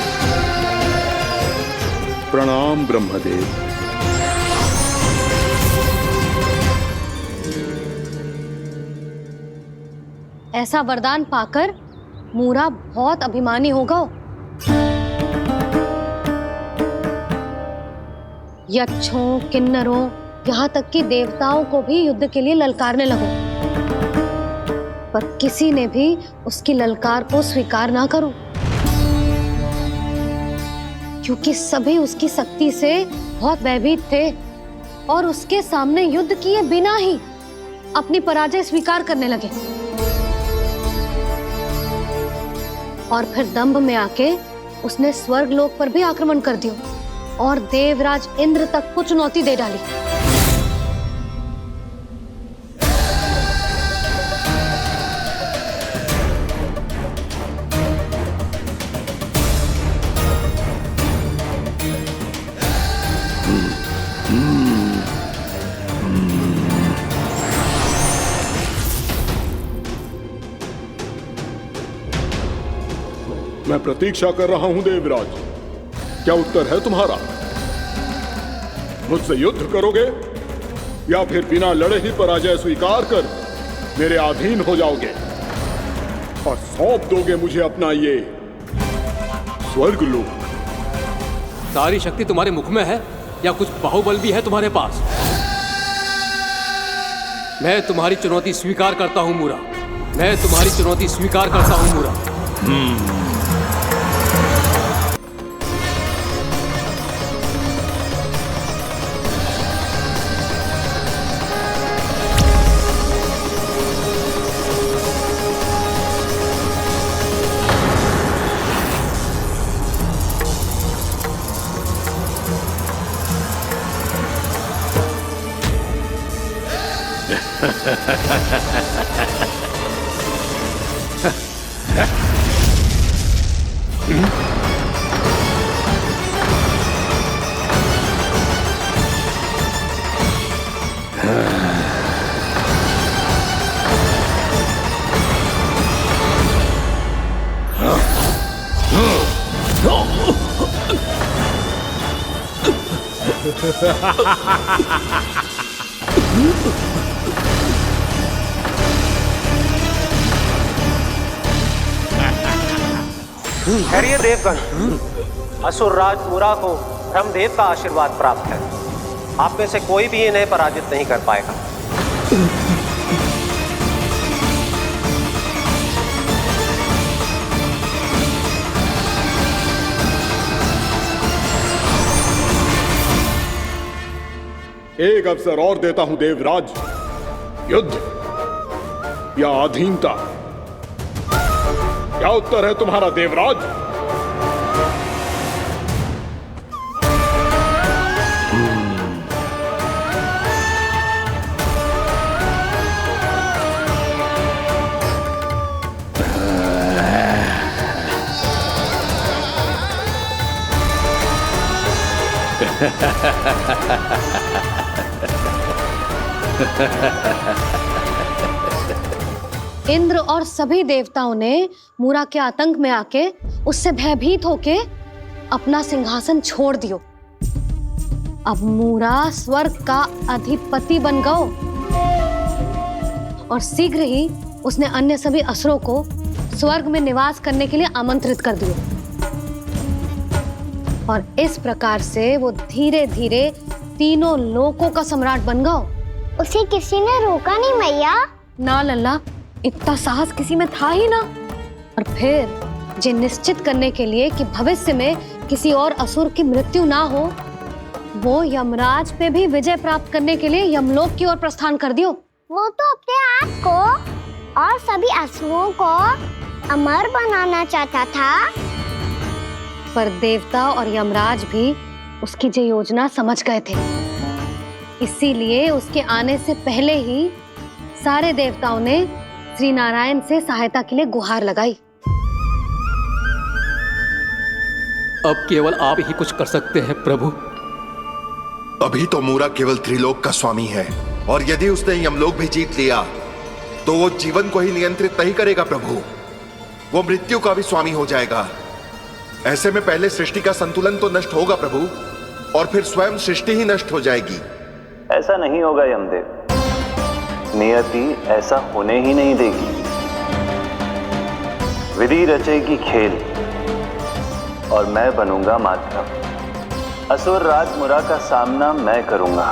Speaker 13: प्रणाम ब्रह्मदेव।
Speaker 2: ऐसा वरदान पाकर मूरा बहुत अभिमानी होगा। यक्षों, किन्नरों, यहाँ तक कि देवताओं को भी युद्ध के लिए ललकारने लगो, पर किसी ने भी उसकी ललकार को स्वीकार ना करो, क्योंकि सभी उसकी शक्ति से बहुत भयभीत थे और उसके सामने युद्ध किए बिना ही अपनी पराजय स्वीकार करने लगे। और फिर दंभ में आके उसने स्वर्ग लोक पर भी आक्रमण कर दिया और देवराज इंद्र तक को चुनौती दे डाली।
Speaker 13: मैं प्रतीक्षा कर रहा हूं देवराज, क्या उत्तर है तुम्हारा? मुझसे युद्ध करोगे या फिर बिना लड़े ही पराजय स्वीकार कर मेरे अधीन हो जाओगे और सौंप दोगे मुझे अपना ये स्वर्ग लोक?
Speaker 8: सारी शक्ति तुम्हारे मुख में है या कुछ बाहुबल भी है तुम्हारे पास? मैं तुम्हारी चुनौती स्वीकार करता हूं मूरा, मैं तुम्हारी चुनौती स्वीकार करता हूं मूरा।
Speaker 14: खैरिए देवगण, असुरराज मूरा को ब्रह्मदेव का आशीर्वाद प्राप्त है। आप में से कोई भी इन्हें पराजित नहीं कर पाएगा।
Speaker 13: एक अवसर और देता हूं देवराज, युद्ध या अधीनता, क्या उत्तर है तुम्हारा देवराज?
Speaker 2: इंद्र और सभी देवताओं ने मूरा के आतंक में आके उससे भयभीत होके अपना सिंहासन छोड़ दियो। अब मूरा स्वर्ग का अधिपति बन गयो और शीघ्र ही उसने अन्य सभी असुरों को स्वर्ग में निवास करने के लिए आमंत्रित कर दियो। और इस प्रकार से वो धीरे धीरे तीनों लोकों का सम्राट बन गयो।
Speaker 1: उसे किसी ने रोका नहीं मैया?
Speaker 2: ना लल्ला, इतना साहस किसी में था ही ना। और फिर ये निश्चित करने के लिए कि भविष्य में किसी और असुर की मृत्यु ना हो, वो यमराज पे भी विजय प्राप्त करने के लिए यमलोक की ओर प्रस्थान कर दियो।
Speaker 1: वो तो अपने आप को और सभी असुरों को अमर बनाना चाहता था,
Speaker 2: पर देवता और यमराज भी उसकी ये योजना समझ गए थे। इसीलिए उसके आने से पहले ही सारे देवताओं ने श्री नारायण से सहायता के लिए गुहार लगाई।
Speaker 8: अब केवल आप ही कुछ कर सकते हैं प्रभु।
Speaker 5: अभी तो मूरा केवल त्रिलोक का स्वामी है, और यदि उसने यमलोक भी जीत लिया तो वो जीवन को ही नियंत्रित नहीं करेगा प्रभु, वो मृत्यु का भी स्वामी हो जाएगा। ऐसे में पहले सृष्टि का संतुलन तो नष्ट होगा प्रभु, और फिर स्वयं सृष्टि ही नष्ट हो जाएगी।
Speaker 15: ऐसा नहीं होगा यमदेव, नियति ऐसा होने ही नहीं देगी। विधि रचेगी खेल और मैं बनूंगा माध्यम। असुर राज मुरा का सामना मैं करूंगा।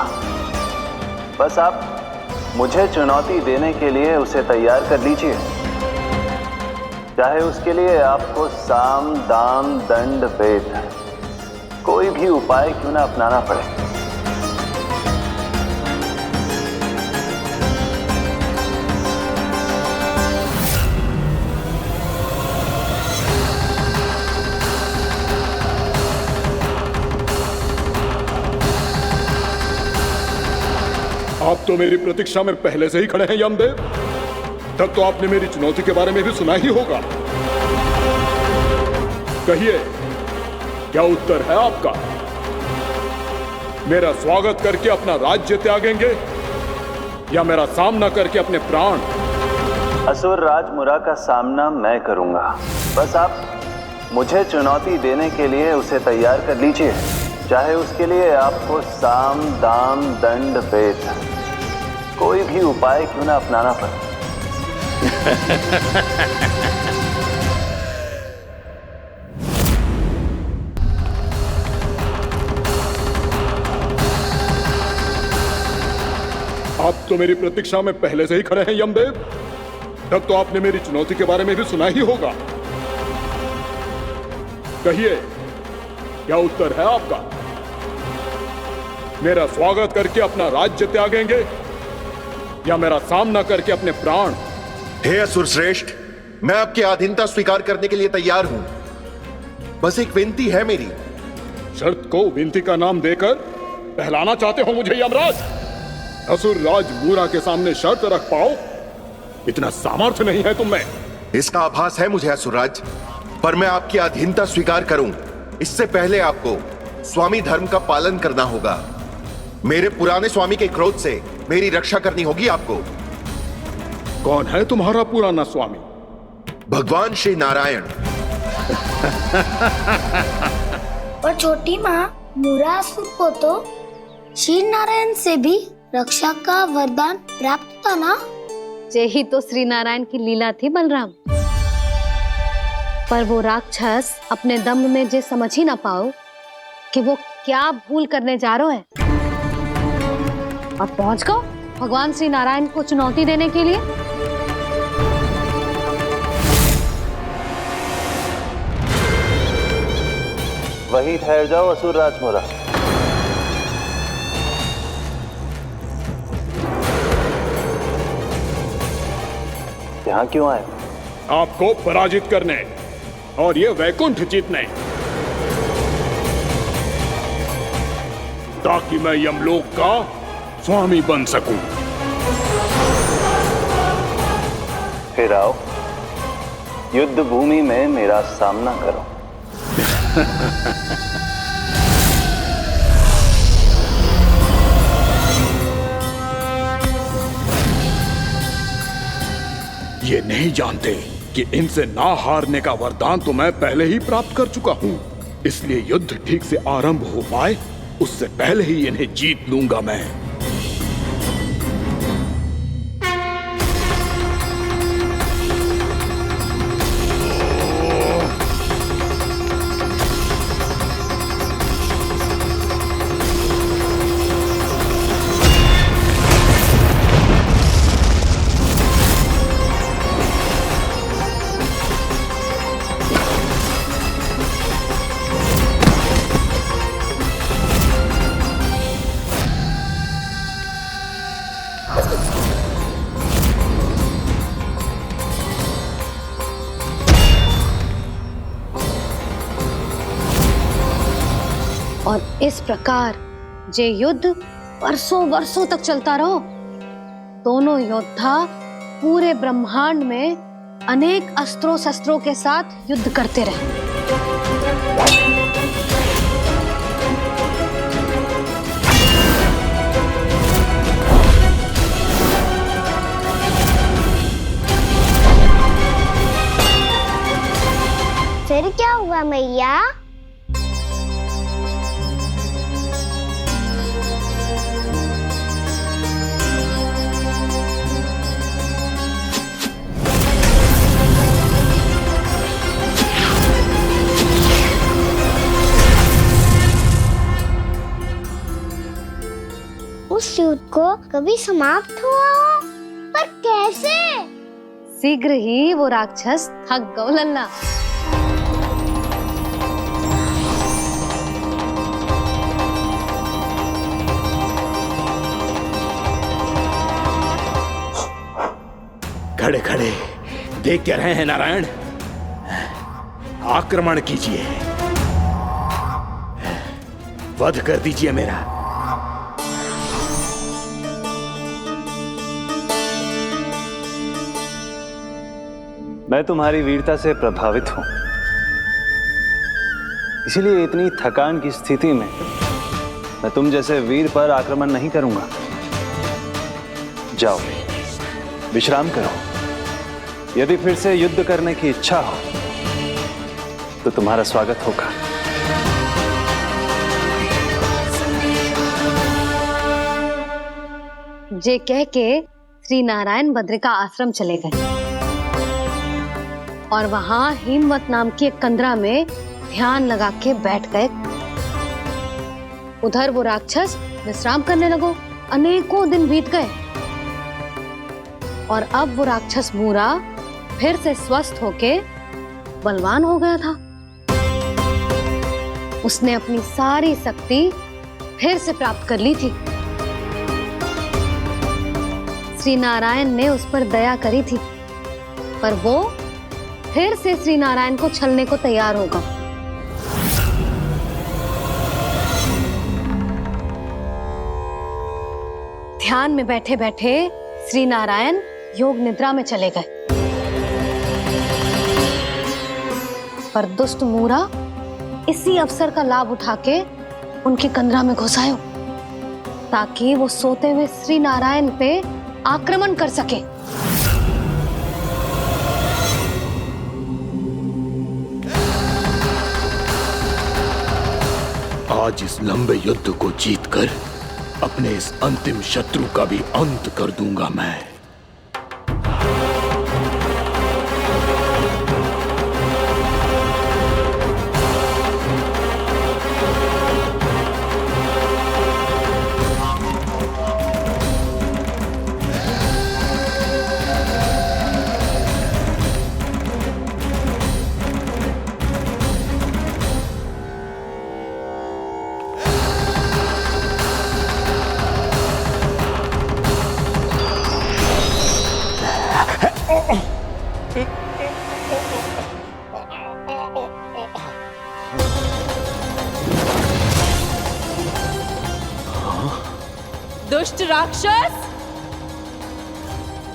Speaker 15: बस आप मुझे चुनौती देने के लिए उसे तैयार कर लीजिए, चाहे उसके लिए आपको साम दाम दंड भेद कोई भी उपाय क्यों ना अपनाना पड़े।
Speaker 13: आप तो मेरी प्रतीक्षा में पहले से ही खड़े हैं यमदेव, तब तो आपने मेरी चुनौती के बारे में भी सुना ही होगा। कहिए, क्या उत्तर है आपका? मेरा स्वागत करके अपना राज्य त्यागेंगे या मेरा सामना करके अपने प्राण?
Speaker 15: असुर राज मुरा का सामना मैं करूंगा। बस आप मुझे चुनौती देने के लिए उसे तैयार कर लीजिए, चाहे उसके लिए आपको साम दाम दंड भेद कोई भी उपाय क्यों ना अपनाना पड़े।
Speaker 13: आप तो मेरी प्रतीक्षा में पहले से ही खड़े हैं यमदेव, तब तो आपने मेरी चुनौती के बारे में भी सुना ही होगा। कहिए, क्या उत्तर है आपका? मेरा स्वागत करके अपना राज्य त्यागेंगे या मेरा सामना करके अपने प्राण?
Speaker 5: हे असुर श्रेष्ठ, मैं आपकी अधीनता स्वीकार करने के लिए तैयार हूं। बस एक विनती है मेरी।
Speaker 13: शर्त को विनती का नाम देकर पहलाना चाहते हो मुझे यमराज? असुर राज मूरा के सामने शर्त रख पाओ, इतना सामर्थ्य नहीं है तुम में।
Speaker 5: इसका आभास है मुझे असुरराज, पर मैं आपकी अधीनता स्वीकार करूं इससे पहले आपको स्वामी धर्म का पालन करना होगा। मेरे पुराने स्वामी के क्रोध से मेरी रक्षा करनी होगी आपको।
Speaker 13: कौन है तुम्हारा पुराना स्वामी?
Speaker 5: भगवान श्री नारायण।
Speaker 1: और छोटी माँ, मूरासुर को तो श्री नारायण से भी रक्षा का वरदान प्राप्त था ना?
Speaker 2: यही तो श्री नारायण की लीला थी बलराम। पर वो राक्षस अपने दम में जे समझ ही ना पाओ कि वो क्या भूल करने जा रहे हैं, और पहुंच गो भगवान श्री नारायण को चुनौती देने के लिए।
Speaker 15: वही ठहर जाओ असुर राज मुरा। यहाँ क्यों आए?
Speaker 13: आपको पराजित करने और ये वैकुंठ जीतने, ताकि मैं यमलोक का स्वामी बन सकूं।
Speaker 15: फिर आओ, युद्ध भूमि में मेरा सामना करो।
Speaker 13: ये नहीं जानते कि इनसे ना हारने का वरदान तो मैं पहले ही प्राप्त कर चुका हूं, इसलिए युद्ध ठीक से आरंभ हो पाए उससे पहले ही इन्हें जीत लूंगा मैं।
Speaker 2: और इस प्रकार जे युद्ध वर्षों वर्षों तक चलता रहो। दोनों योद्धा पूरे ब्रह्मांड में अनेक अस्त्रों शस्त्रों के साथ युद्ध करते रहे।
Speaker 1: मैया। उस युद्ध को कभी समाप्त हुआ हो, पर कैसे?
Speaker 2: शीघ्र ही वो राक्षस थक गो लल्ला।
Speaker 13: खड़े खड़े देख क्या रहे हैं नारायण? आक्रमण कीजिए, वध कर दीजिए मेरा।
Speaker 15: मैं तुम्हारी वीरता से प्रभावित हूं, इसीलिए इतनी थकान की स्थिति में मैं तुम जैसे वीर पर आक्रमण नहीं करूंगा। जाओ विश्राम करो। यदि फिर से युद्ध करने की इच्छा हो तो तुम्हारा स्वागत होगा।
Speaker 2: जे कह के श्री नारायण बद्रिका आश्रम चले गए और वहां हिमवत नाम की एक कंदरा में ध्यान लगा के बैठ गए। उधर वो राक्षस विश्राम करने लगो। अनेकों दिन बीत गए और अब वो राक्षस मूरा फिर से स्वस्थ होके बलवान हो गया था। उसने अपनी सारी शक्ति फिर से प्राप्त कर ली थी। श्री नारायण ने उस पर दया करी थी, पर वो फिर से श्री नारायण को छलने को तैयार होगा। ध्यान में बैठे बैठे श्री नारायण योग निद्रा में चले गए, पर दुष्ट मूरा इसी अवसर का लाभ उठा के उनकी कंदरा में घुस आयो ताकि वो सोते हुए श्री नारायण पे आक्रमण कर सके।
Speaker 13: आज इस लंबे युद्ध को जीतकर अपने इस अंतिम शत्रु का भी अंत कर दूंगा मैं।
Speaker 10: दुष्ट राक्षस,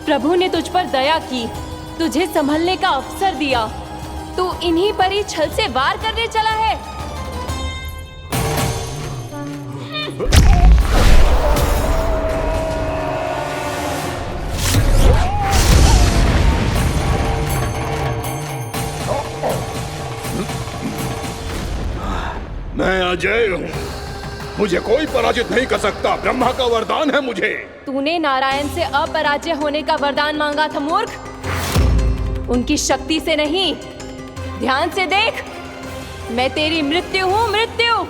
Speaker 10: प्रभु ने तुझ पर दया की, तुझे संभलने का अवसर दिया। तू इन्हीं पर ही छल से वार करने चला है।
Speaker 13: मैं अजय हूँ, मुझे कोई पराजित नहीं कर सकता। ब्रह्मा का वरदान है मुझे।
Speaker 10: तूने नारायण से अपराजय होने का वरदान मांगा था मूर्ख। उनकी शक्ति से नहीं, ध्यान से देख। मैं तेरी मृत्यु हूँ, मृत्यु।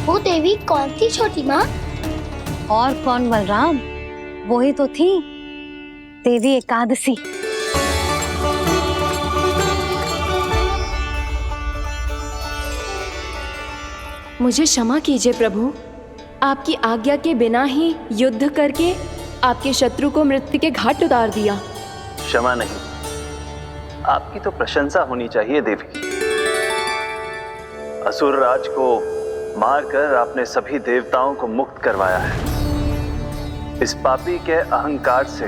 Speaker 1: वो देवी कौन थी छोटी माँ?
Speaker 2: और कौन बलराम, वो ही तो थी देवी एकादशी।
Speaker 10: मुझे क्षमा कीजिए प्रभु, आपकी आज्ञा के बिना ही युद्ध करके आपके शत्रु को मृत्यु के घाट उतार दिया।
Speaker 15: क्षमा नहीं, आपकी तो प्रशंसा होनी चाहिए देवी। असुर राज को मारकर आपने सभी देवताओं को मुक्त करवाया है। इस पापी के अहंकार से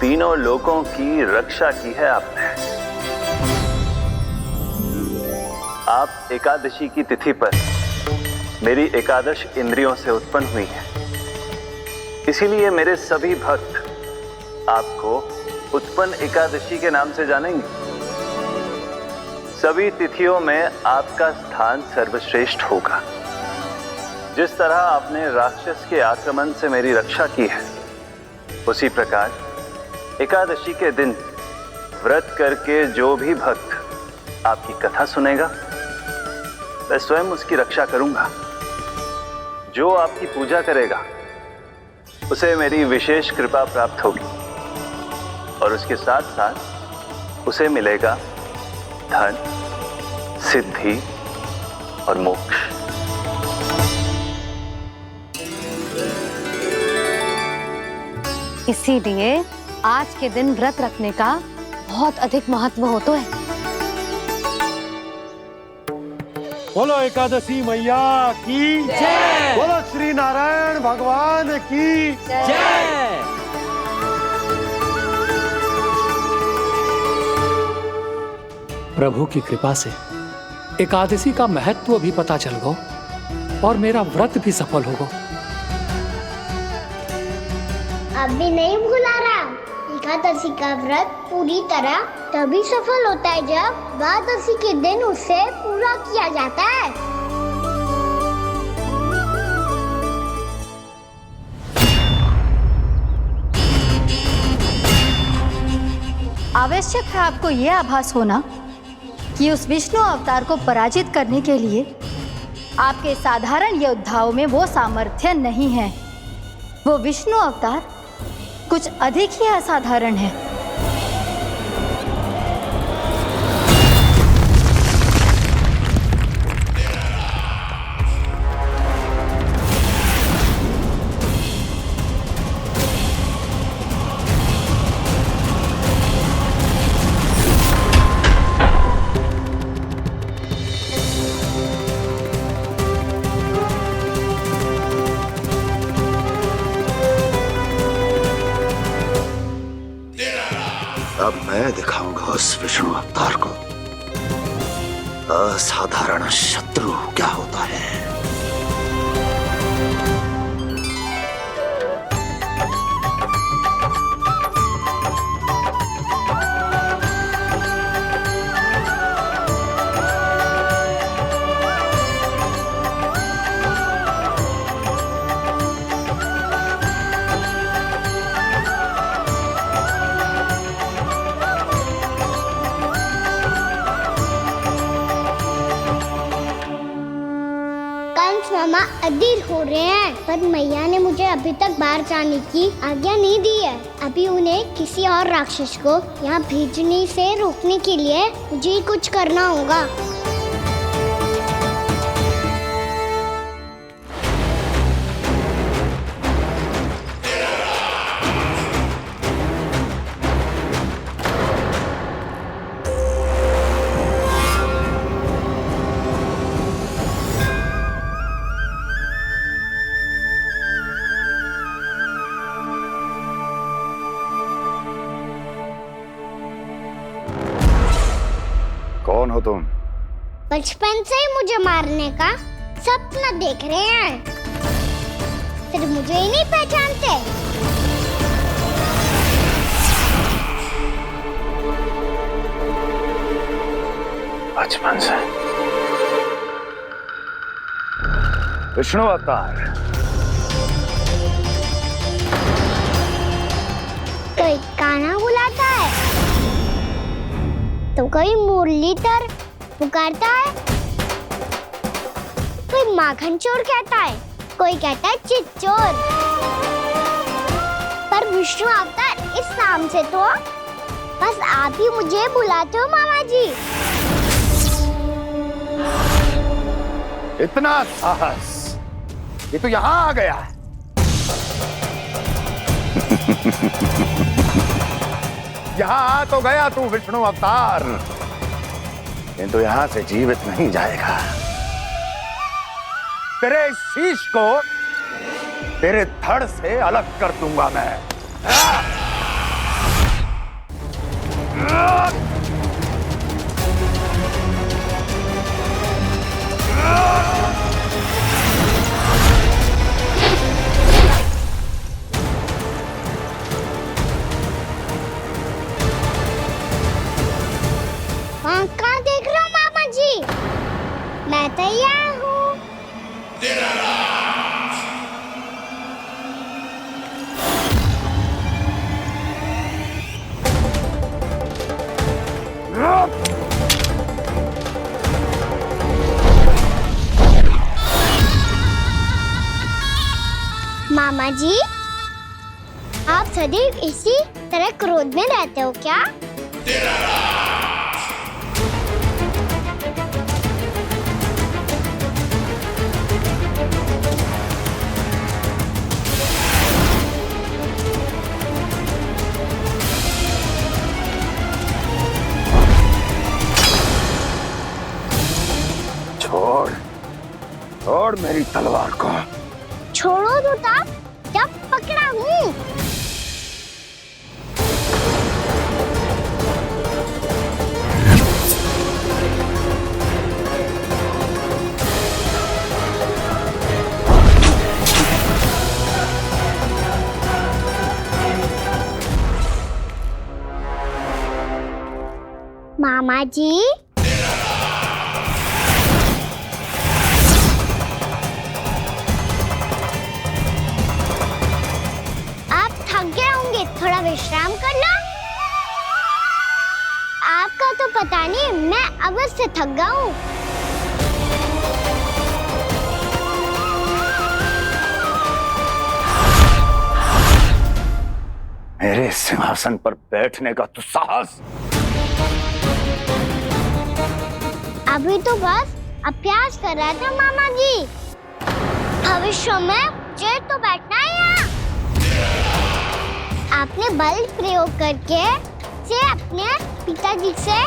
Speaker 15: तीनों लोकों की रक्षा की है आपने। आप एकादशी की तिथि पर मेरी एकादश इंद्रियों से उत्पन्न हुई हैं। इसीलिए मेरे सभी भक्त आपको उत्पन्न एकादशी के नाम से जानेंगे। सभी तिथियों में आपका स्थान सर्वश्रेष्ठ होगा। जिस तरह आपने राक्षस के आक्रमण से मेरी रक्षा की है, उसी प्रकार एकादशी के दिन व्रत करके जो भी भक्त आपकी कथा सुनेगा, मैं स्वयं उसकी रक्षा करूंगा। जो आपकी पूजा करेगा उसे मेरी विशेष कृपा प्राप्त होगी और उसके साथ साथ उसे मिलेगा धन, सिद्धि और मोक्ष।
Speaker 2: इसीलिए आज के दिन व्रत रखने का बहुत अधिक महत्व होता है।
Speaker 3: बोलो एकादशी मैया की जय। बोलो श्री नारायण भगवान की जय।
Speaker 8: प्रभु की कृपा से एकादशी का महत्व भी पता चल गो और मेरा व्रत भी सफल हो गो।
Speaker 1: अभी नहीं भूला रहा, एकादशी का व्रत पूरी तरह तभी सफल होता है जब द्वादशी के दिन उसे पूरा किया जाता है।
Speaker 4: आवश्यक है आपको यह आभास होना कि उस विष्णु अवतार को पराजित करने के लिए आपके साधारण योद्धाओं में वो सामर्थ्य नहीं है। वो विष्णु अवतार कुछ अधिक ही असाधारण है।
Speaker 5: अब मैं दिखाऊंगा उस विष्णु अवतार को असाधारण शत्रु क्या होता है।
Speaker 1: मामा अधीर हो रहे हैं, पर मैया ने मुझे अभी तक बाहर जाने की आज्ञा नहीं दी है। अभी उन्हें किसी और राक्षस को यहाँ भेजने से रोकने के लिए मुझे कुछ करना होगा।
Speaker 5: कौन हो तुम?
Speaker 1: बचपन से ही मुझे मारने का सपना देख रहे हैं, फिर मुझे ही नहीं पहचानते।
Speaker 5: बचपन से विष्णु अवतार।
Speaker 1: कोई कान्हा बुलाता है तो कोई मुरलीधर पुकारता है, कोई माखन चोर कहता है, कोई कहता है चिच्चोर। पर विष्णु अवतार इस नाम से तो बस आप ही मुझे बुलाते हो मामा जी।
Speaker 5: इतना साहस, ये तो यहाँ आ गया है। यहाँ आ तो गया तू विष्णु अवतार, किंतु यहाँ से जीवित नहीं जाएगा। तेरे इस शीश को तेरे धड़ से अलग कर दूंगा मैं।
Speaker 1: वहाँ कहाँ देख रहे हो मामा जी? मैं तैयार हूँ। मामा जी, आप सदैव इसी तरह क्रोध में रहते हो क्या?
Speaker 5: छोड़ छोड़ मेरी तलवार को।
Speaker 1: छोड़ो तो तब जब पकड़ा हूँ। मामा जी, आप थक गए होंगे, थोड़ा विश्राम कर लो। आपका तो पता नहीं, मैं अवश्य थक गया हूँ।
Speaker 5: मेरे सिंहासन पर बैठने का तो साहस।
Speaker 1: अभी तो बस अभ्यास कर रहा था मामा जी। भविष्य में मुझे तो बैठना है यहाँ। आपने बल प्रयोग करके से अपने पिताजी से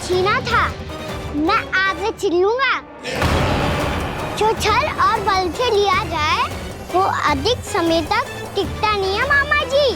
Speaker 1: छीना था। मैं आज से छीन लूंगा। जो छल और बल से लिया जाए वो अधिक समय तक टिकता नहीं है मामा जी।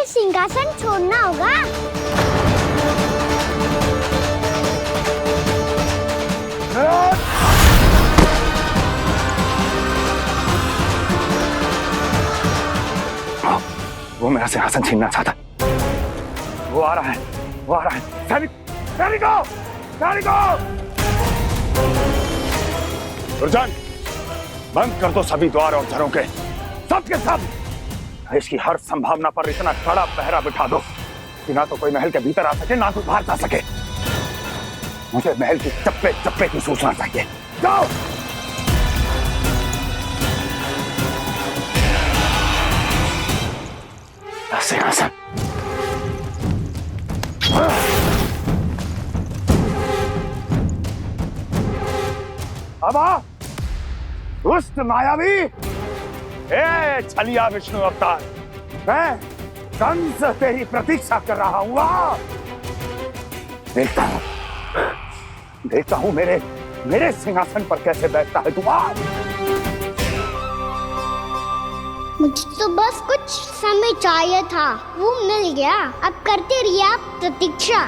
Speaker 1: सिंहासन छोड़ना होगा।
Speaker 5: वो मेरा सिंहासन छीनना चाहता। वो आ रहा है, वो आ रहा है। सैनिकों, दुर्जन, बंद कर दो सभी द्वार और झरों के, सब के सब। इसकी हर संभावना पर इतना कड़ा पहरा बिठा दो कि ना तो कोई महल के भीतर आ सके, ना कोई बाहर जा सके। मुझे महल की चप्पे चप्पे की सूचना चाहिए। जाओ। सिंहासन। अब आ, दुष्ट मायावी, ए छलिया विष्णु अवतार, मैं कंस तेरी प्रतीक्षा कर रहा हूँ। देखता हूँ मेरे सिंहासन पर कैसे बैठता है तू।
Speaker 1: मुझे तो बस कुछ समय चाहिए था, वो मिल गया। अब करते रहिए आप प्रतीक्षा।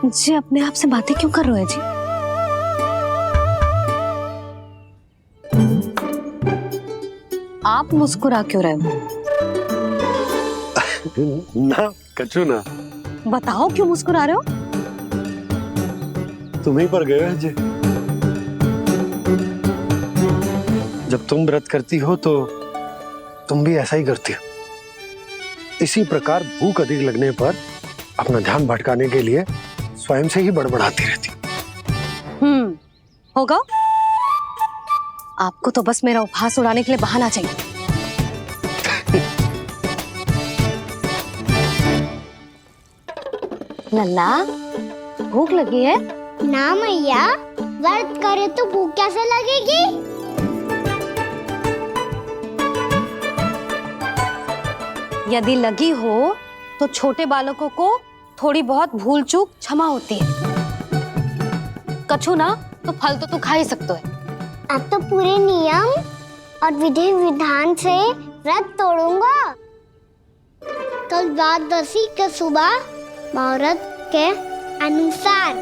Speaker 2: जी अपने आप से बातें क्यों कर रहे हो जी? आप मुस्कुरा क्यों रहे हो?
Speaker 3: ना कछु ना।
Speaker 2: बताओ क्यों मुस्कुरा रहे हो?
Speaker 3: तुम ही पर गए अजय। जब तुम व्रत करती हो तो तुम भी ऐसा ही करती हो। इसी प्रकार भूख अधिक लगने पर अपना ध्यान भटकाने के लिए स्वयं से ही बड़बड़ाती रहती।
Speaker 2: होगा। आपको तो बस मेरा उपहास उड़ाने के लिए बहाना चाहिए। लल्ला, भूख लगी है?
Speaker 1: ना मैया, व्रत करे तो भूख कैसे लगेगी?
Speaker 2: यदि लगी हो तो छोटे बालकों को थोड़ी बहुत भूल चूक क्षमा होती है। कछु ना तो फल तो तू खा ही सकते है।
Speaker 1: अब तो पूरे नियम और विधि विधान से व्रत तोड़ूंगा। कल द्वादशी के सुबह मुहूर्त के अनुसार।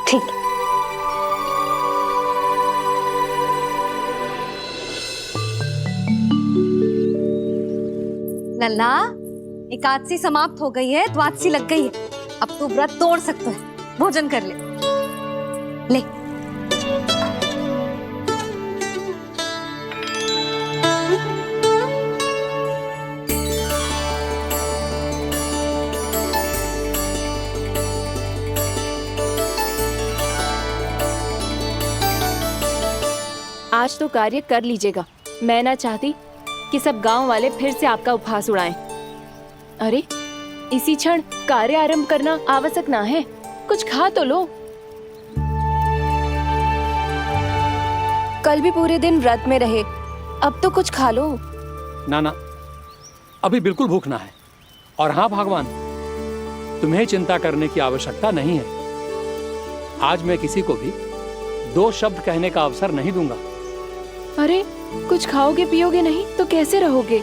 Speaker 2: ठीक। लल्ला, एकादशी समाप्त हो गई है, द्वादशी लग गई है। अब तू व्रत तोड़ सकते है। भोजन कर ले। ले।
Speaker 10: आज तो कार्य कर लीजिएगा। मैं ना चाहती कि सब गांव वाले फिर से आपका उपहास उड़ाएं। अरे, इसी क्षण कार्य आरंभ करना आवश्यक ना है। कुछ खा तो लो। कल भी पूरे दिन व्रत में रहे, अब तो कुछ खा लो।
Speaker 8: ना ना, अभी बिल्कुल भूख ना है। और हाँ भगवान, तुम्हें चिंता करने की आवश्यकता नहीं है। आज मैं किसी को भी 2 शब्द कहने का अवसर नहीं दूंगा।
Speaker 10: अरे, कुछ खाओगे पियोगे नहीं तो कैसे रहोगे?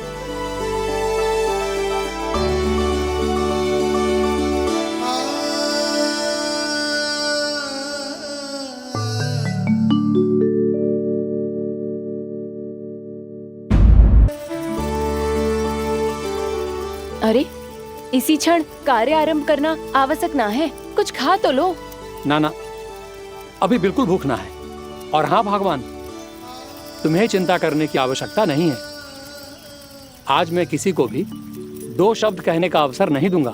Speaker 10: अरे, इसी क्षण कार्य आरंभ करना आवश्यक ना है। कुछ खा तो लो।
Speaker 8: ना ना, अभी बिल्कुल भूख ना है। और हाँ भगवान, तुम्हें चिंता करने की आवश्यकता नहीं है। आज मैं किसी को भी 2 शब्द कहने का अवसर नहीं दूंगा।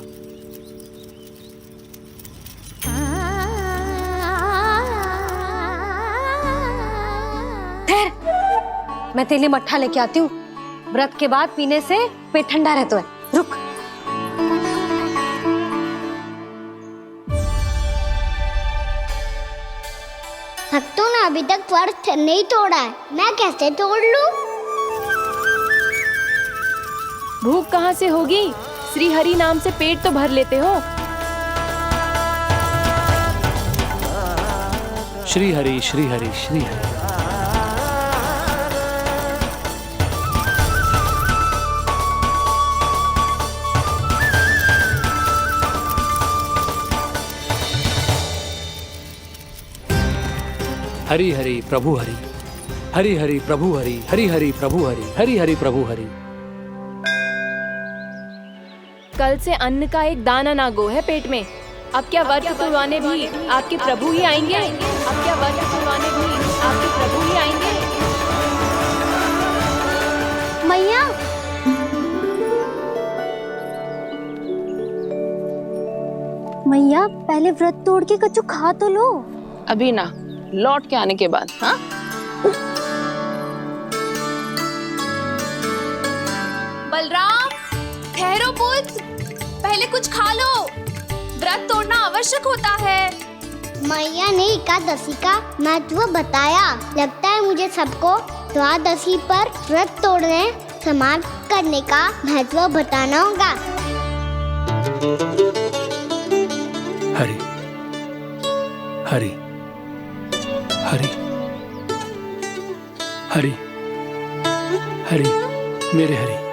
Speaker 2: ठहर, मैं तेरे लिए मट्ठा लेके आती हूँ। व्रत के बाद पीने से पेट ठंडा रहता है। रुक।
Speaker 1: भक्तों ने अभी तक व्रत नहीं तोड़ा है, मैं कैसे तोड़ लूं?
Speaker 10: भूख कहाँ से होगी? श्री हरि नाम से पेट तो भर लेते हो।
Speaker 8: श्री हरि श्री हरि श्री हरि। हरि हरि प्रभु हरि, हरि हरि प्रभु हरि, हरि हरि प्रभु हरि, हरि हरि प्रभु हरि।
Speaker 10: कल से अन्न का एक दाना ना गो है पेट में। अब क्या व्रत तुड़वाने भी आपके प्रभु ही आएंगे? अब क्या व्रत तुड़वाने भी आपके प्रभु ही आएंगे?
Speaker 1: मैया, मैया पहले व्रत तोड़ के कच्चू खा तो लो।
Speaker 9: अभी ना, लौट के आने के बाद। हाँ,
Speaker 12: बलराम, ठहरो पुत्र, पहले कुछ खा लो। व्रत तोड़ना आवश्यक होता है।
Speaker 1: मैया ने एकादशी का महत्व बताया। लगता है मुझे सबको द्वादशी पर व्रत तोड़ने समाप्त करने का महत्व बताना होगा।
Speaker 8: हरि हरि हरि हरि हरि, मेरे हरि।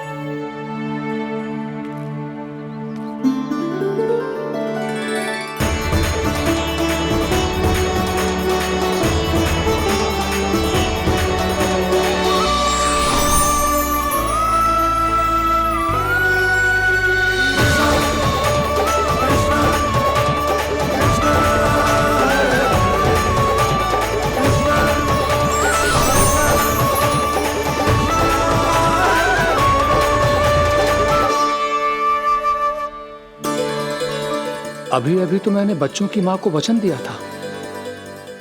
Speaker 8: अभी अभी तो मैंने बच्चों की माँ को वचन दिया था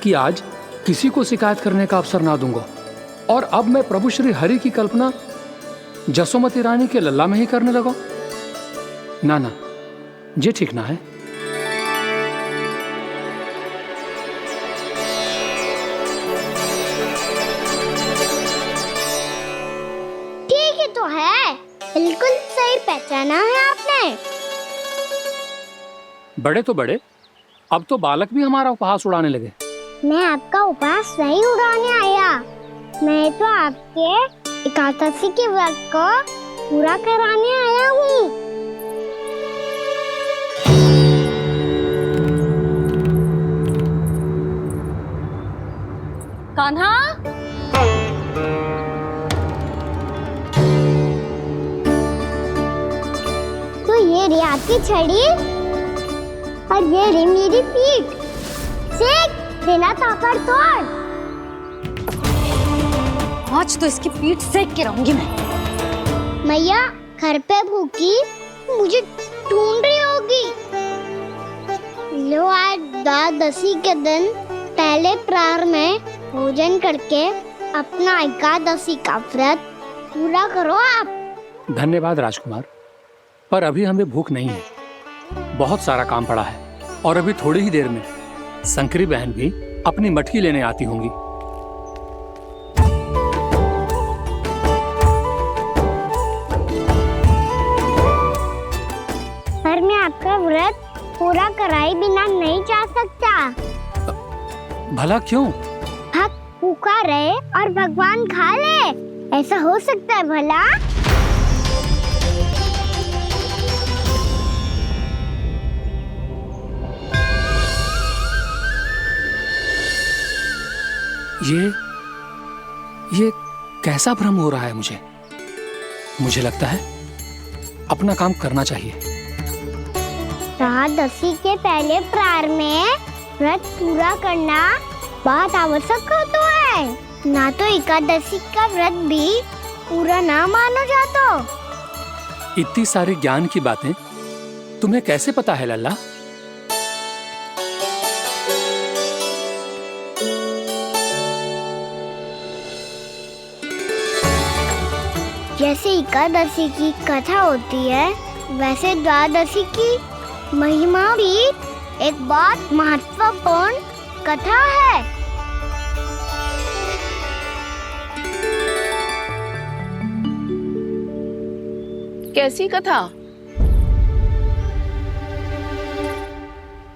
Speaker 8: कि आज किसी को शिकायत करने का अवसर ना दूंगा, और अब मैं प्रभु श्री हरि की कल्पना जसोमती रानी के लल्ला में ही करने लगा। ना ना, ये ठीक ना है।
Speaker 1: ठीक ही तो है, बिल्कुल सही पहचाना है आपने।
Speaker 8: बड़े तो बड़े, अब तो बालक भी हमारा उपहास उड़ाने लगे।
Speaker 1: मैं आपका उपहास नहीं उड़ाने आया, मैं तो आपके एकादशी के व्रत को पूरा कराने आया हूँ।
Speaker 12: कान्हा,
Speaker 1: तो ये रे आपकी छड़ी और ये रे मेरी पीठ, सेक देना ताकड़ तोड़।
Speaker 2: आज तो इसकी पीठ सेक के रहूंगी मैं।
Speaker 1: मैया घर पे भूखी मुझे ढूंढ रही होगी। लो आज द्वादशी के दिन पहले प्रहर में भोजन करके अपना एकादशी का व्रत पूरा करो आप।
Speaker 8: धन्यवाद राजकुमार, पर अभी हमें भूख नहीं है, बहुत सारा काम पड़ा है, और अभी थोड़ी ही देर में शंकरी बहन भी अपनी मटकी लेने आती होंगी।
Speaker 1: पर मैं आपका व्रत पूरा कराए बिना नहीं जा सकता।
Speaker 8: भला क्यों?
Speaker 1: भक्त भूखा रहे और भगवान खा ले, ऐसा हो सकता है भला?
Speaker 8: ये कैसा भ्रम हो रहा है मुझे लगता है अपना काम करना चाहिए।
Speaker 1: द्वादशी के पहले प्रहर में व्रत पूरा करना बहुत आवश्यक होता है, ना तो एकादशी का व्रत भी पूरा ना मानो जातो।
Speaker 8: इतनी सारी ज्ञान की बातें तुम्हें कैसे पता है लल्ला?
Speaker 1: जैसे एकादशी की कथा होती है, वैसे द्वादशी की महिमा भी एक बहुत महत्वपूर्ण कथा है।
Speaker 9: कैसी कथा?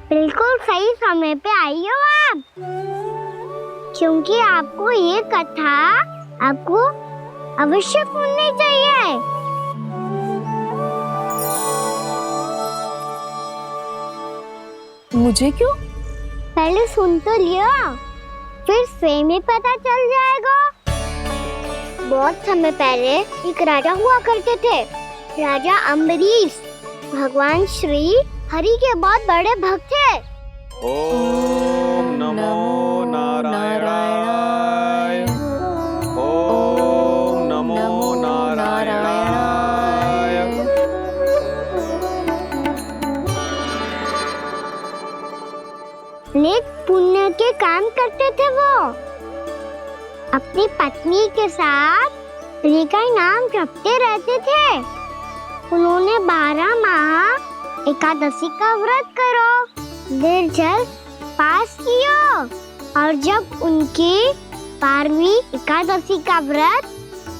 Speaker 1: बिल्कुल सही समय पे आई हो आप, क्योंकि आपको ये कथा आपको अवश्य सुननी चाहिए।
Speaker 12: मुझे क्यों?
Speaker 1: पहले सुन तो लियो, फिर स्वयं ही पता चल जाएगा। बहुत समय पहले एक राजा हुआ करते थे, राजा अम्बरीश। भगवान श्री हरि के बहुत बड़े भक्त थे।
Speaker 6: ओम नमो नारायणाय। ओम नमो नारायणाय।
Speaker 1: नेक पुण्य के काम करते थे वो। अपनी पत्नी के साथ हरि का नाम जपते रहते थे। उन्होंने 12 माह एकादशी का व्रत करो निर्जल पास किया, और जब उनकी 12वीं एकादशी का व्रत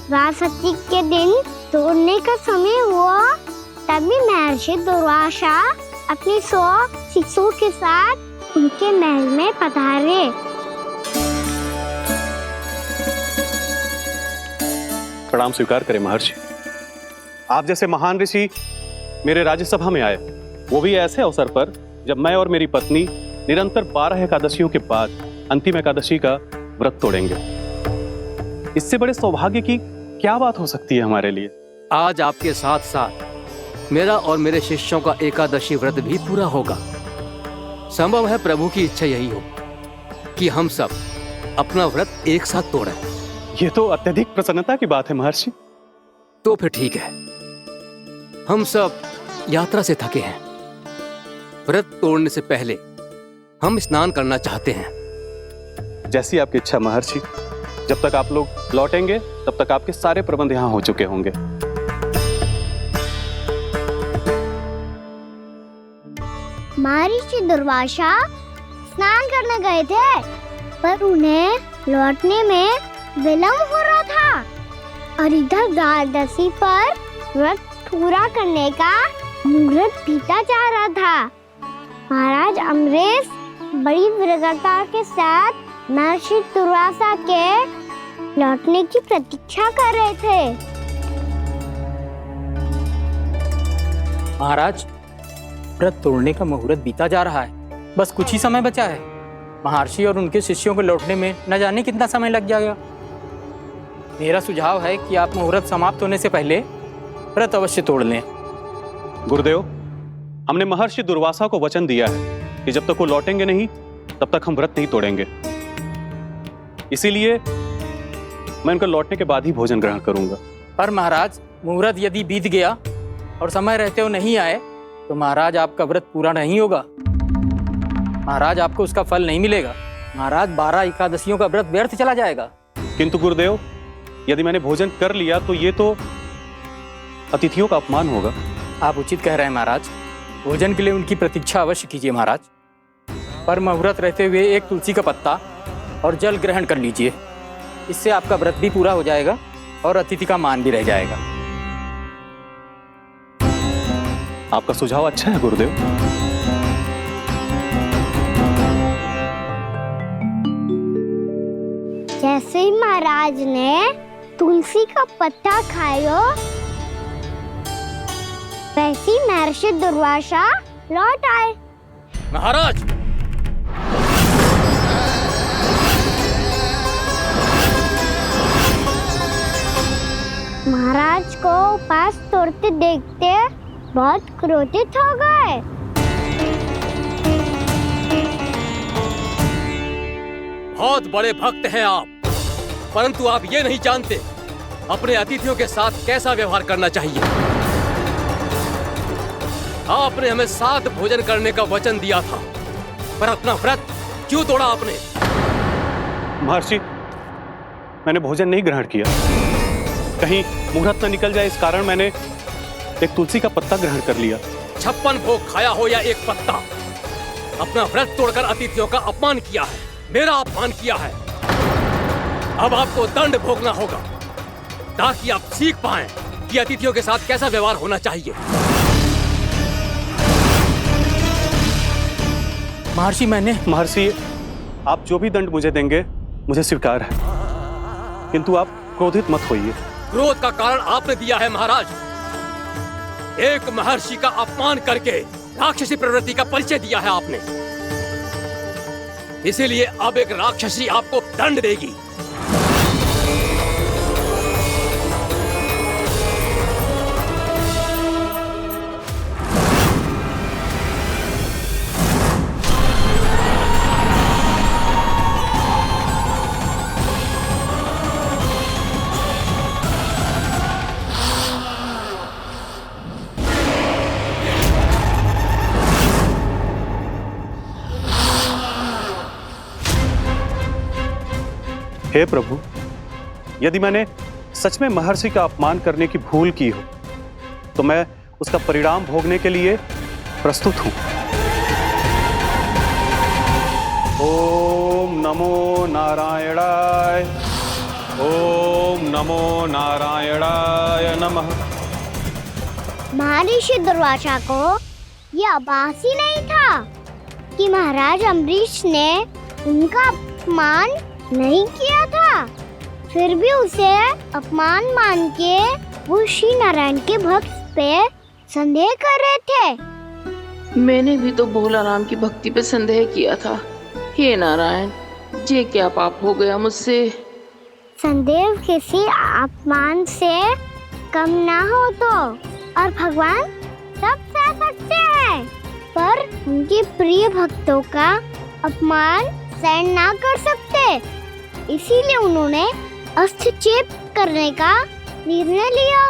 Speaker 1: द्वादशी के दिन तोड़ने का समय हुआ, तभी महर्षि दुर्वासा अपनी 100 शिष्यों के साथ उनके महल में पधारे।
Speaker 6: प्रणाम स्वीकार करें महर्षि। आप जैसे महान ऋषि मेरे राज्यसभा में आए, वो भी ऐसे अवसर पर जब मैं और मेरी पत्नी निरंतर 12 एकादशियों के बाद अंतिम एकादशी का व्रत तोड़ेंगे। इससे बड़े सौभाग्य की क्या बात हो सकती है हमारे लिए?
Speaker 8: आज आपके साथ साथ मेरा और मेरे शिष्यों का एकादशी व्रत भी पूरा होगा। संभव है प्रभु की इच्छा यही हो कि हम सब अपना व्रत एक साथ तोड़ें।
Speaker 6: ये तो अत्यधिक प्रसन्नता की बात है महर्षि।
Speaker 8: तो फिर ठीक है, हम सब यात्रा से थके हैं, व्रत तोड़ने से पहले हम स्नान करना चाहते हैं।
Speaker 6: जैसी आपकी इच्छा महर्षि। जब तक आप लोग लौटेंगे तब तक आपके सारे प्रबंध यहाँ हो चुके होंगे।
Speaker 1: महर्षि दुर्वासा स्नान करने गए थे, पर उन्हें लौटने में विलंब हो रहा था और इधर द्वादशी पर व्रत पूरा करने का मुहूर्त बीता जा रहा था। महाराज अमरीश बड़ी विरगता के साथ महर्षि दुर्वासा के लौटने की प्रतीक्षा कर रहे थे।
Speaker 16: महाराज, व्रत तोड़ने का मुहूर्त बीता जा रहा है, बस कुछ ही समय बचा है। महर्षि और उनके शिष्यों को लौटने में न जाने कितना समय लग जाएगा। मेरा सुझाव है कि आप मुहूर्त समाप्त होने से पहले व्रत अवश्य तोड़ लें।
Speaker 6: गुरुदेव, हमने महर्षि दुर्वासा को वचन दिया है कि जब तक वो लौटेंगे नहीं तब तक हम व्रत नहीं तोड़ेंगे। इसीलिए मैं उनका लौटने के बाद ही भोजन ग्रहण करूंगा।
Speaker 16: पर महाराज, मुहूर्त यदि बीत गया और समय रहते हो नहीं आए तो महाराज आपका व्रत पूरा नहीं होगा। महाराज, आपको उसका फल नहीं मिलेगा। महाराज, 12 एकादशियों का व्रत व्यर्थ चला जाएगा।
Speaker 6: किंतु गुरुदेव, यदि मैंने भोजन कर लिया तो ये तो अतिथियों का अपमान होगा।
Speaker 16: आप उचित कह रहे हैं महाराज। भोजन के लिए उनकी प्रतीक्षा अवश्य कीजिए महाराज। पर मुहूर्त रहते हुए एक तुलसी का पत्ता और जल ग्रहण कर लीजिए। इससे आपका व्रत भी पूरा हो जाएगा और अतिथि का मान भी रह जाएगा।
Speaker 6: आपका सुझाव अच्छा है गुरुदेव।
Speaker 1: जैसे ही महाराज ने तुलसी का पत्ता खाया, वैसे ही महर्षि दुर्वासा लौट आए।
Speaker 8: महाराज,
Speaker 1: महाराज को उपास तोड़ते देखते बहुत क्रोधित हो गए।
Speaker 8: बहुत बड़े भक्त हैं आप, परंतु आप ये नहीं जानते अपने अतिथियों के साथ कैसा व्यवहार करना चाहिए। आपने हमें साथ भोजन करने का वचन दिया था, पर अपना व्रत क्यों तोड़ा आपने?
Speaker 6: महर्षि, मैंने भोजन नहीं ग्रहण किया। कहीं मुहूर्त न निकल जाए इस कारण मैंने एक तुलसी का पत्ता ग्रहण कर लिया।
Speaker 8: 56 भोग खाया हो या एक पत्ता, अपना व्रत तोड़कर अतिथियों का अपमान किया है, मेरा अपमान किया है। अब आपको दंड भोगना होगा ताकि आप सीख पाएं कि अतिथियों के साथ कैसा व्यवहार होना चाहिए।
Speaker 6: महर्षि, आप जो भी दंड मुझे देंगे मुझे स्वीकार है, किंतु आप क्रोधित मत होइए।
Speaker 8: क्रोध का कारण आपने दिया है महाराज। एक महर्षि का अपमान करके राक्षसी प्रवृत्ति का परिचय दिया है आपने। इसीलिए अब एक राक्षसी आपको दंड देगी।
Speaker 6: हे प्रभु, यदि मैंने सच में महर्षि का अपमान करने की भूल की हो तो मैं उसका परिणाम भोगने के लिए प्रस्तुत हूं। ओम नमो नारायणाय, ओम नमो नारायणाय नमः।
Speaker 1: महर्षि दुर्वासा को यह आभास ही नहीं था कि महाराज अम्बरीश ने उनका अपमान नहीं किया था। फिर भी उसे अपमान मान के वो श्री नारायण के भक्त पे संदेह कर रहे थे।
Speaker 9: मैंने भी तो भोला राम की भक्ति पे संदेह किया था। हे नारायण, ये क्या पाप हो गया मुझसे?
Speaker 1: संदेह किसी अपमान से कम ना हो तो, और भगवान सब सह सकते हैं, पर उनके प्रिय भक्तों का अपमान सहन ना कर सकते। इसीलिए उन्होंने हस्तक्षेप करने का निर्णय लिया।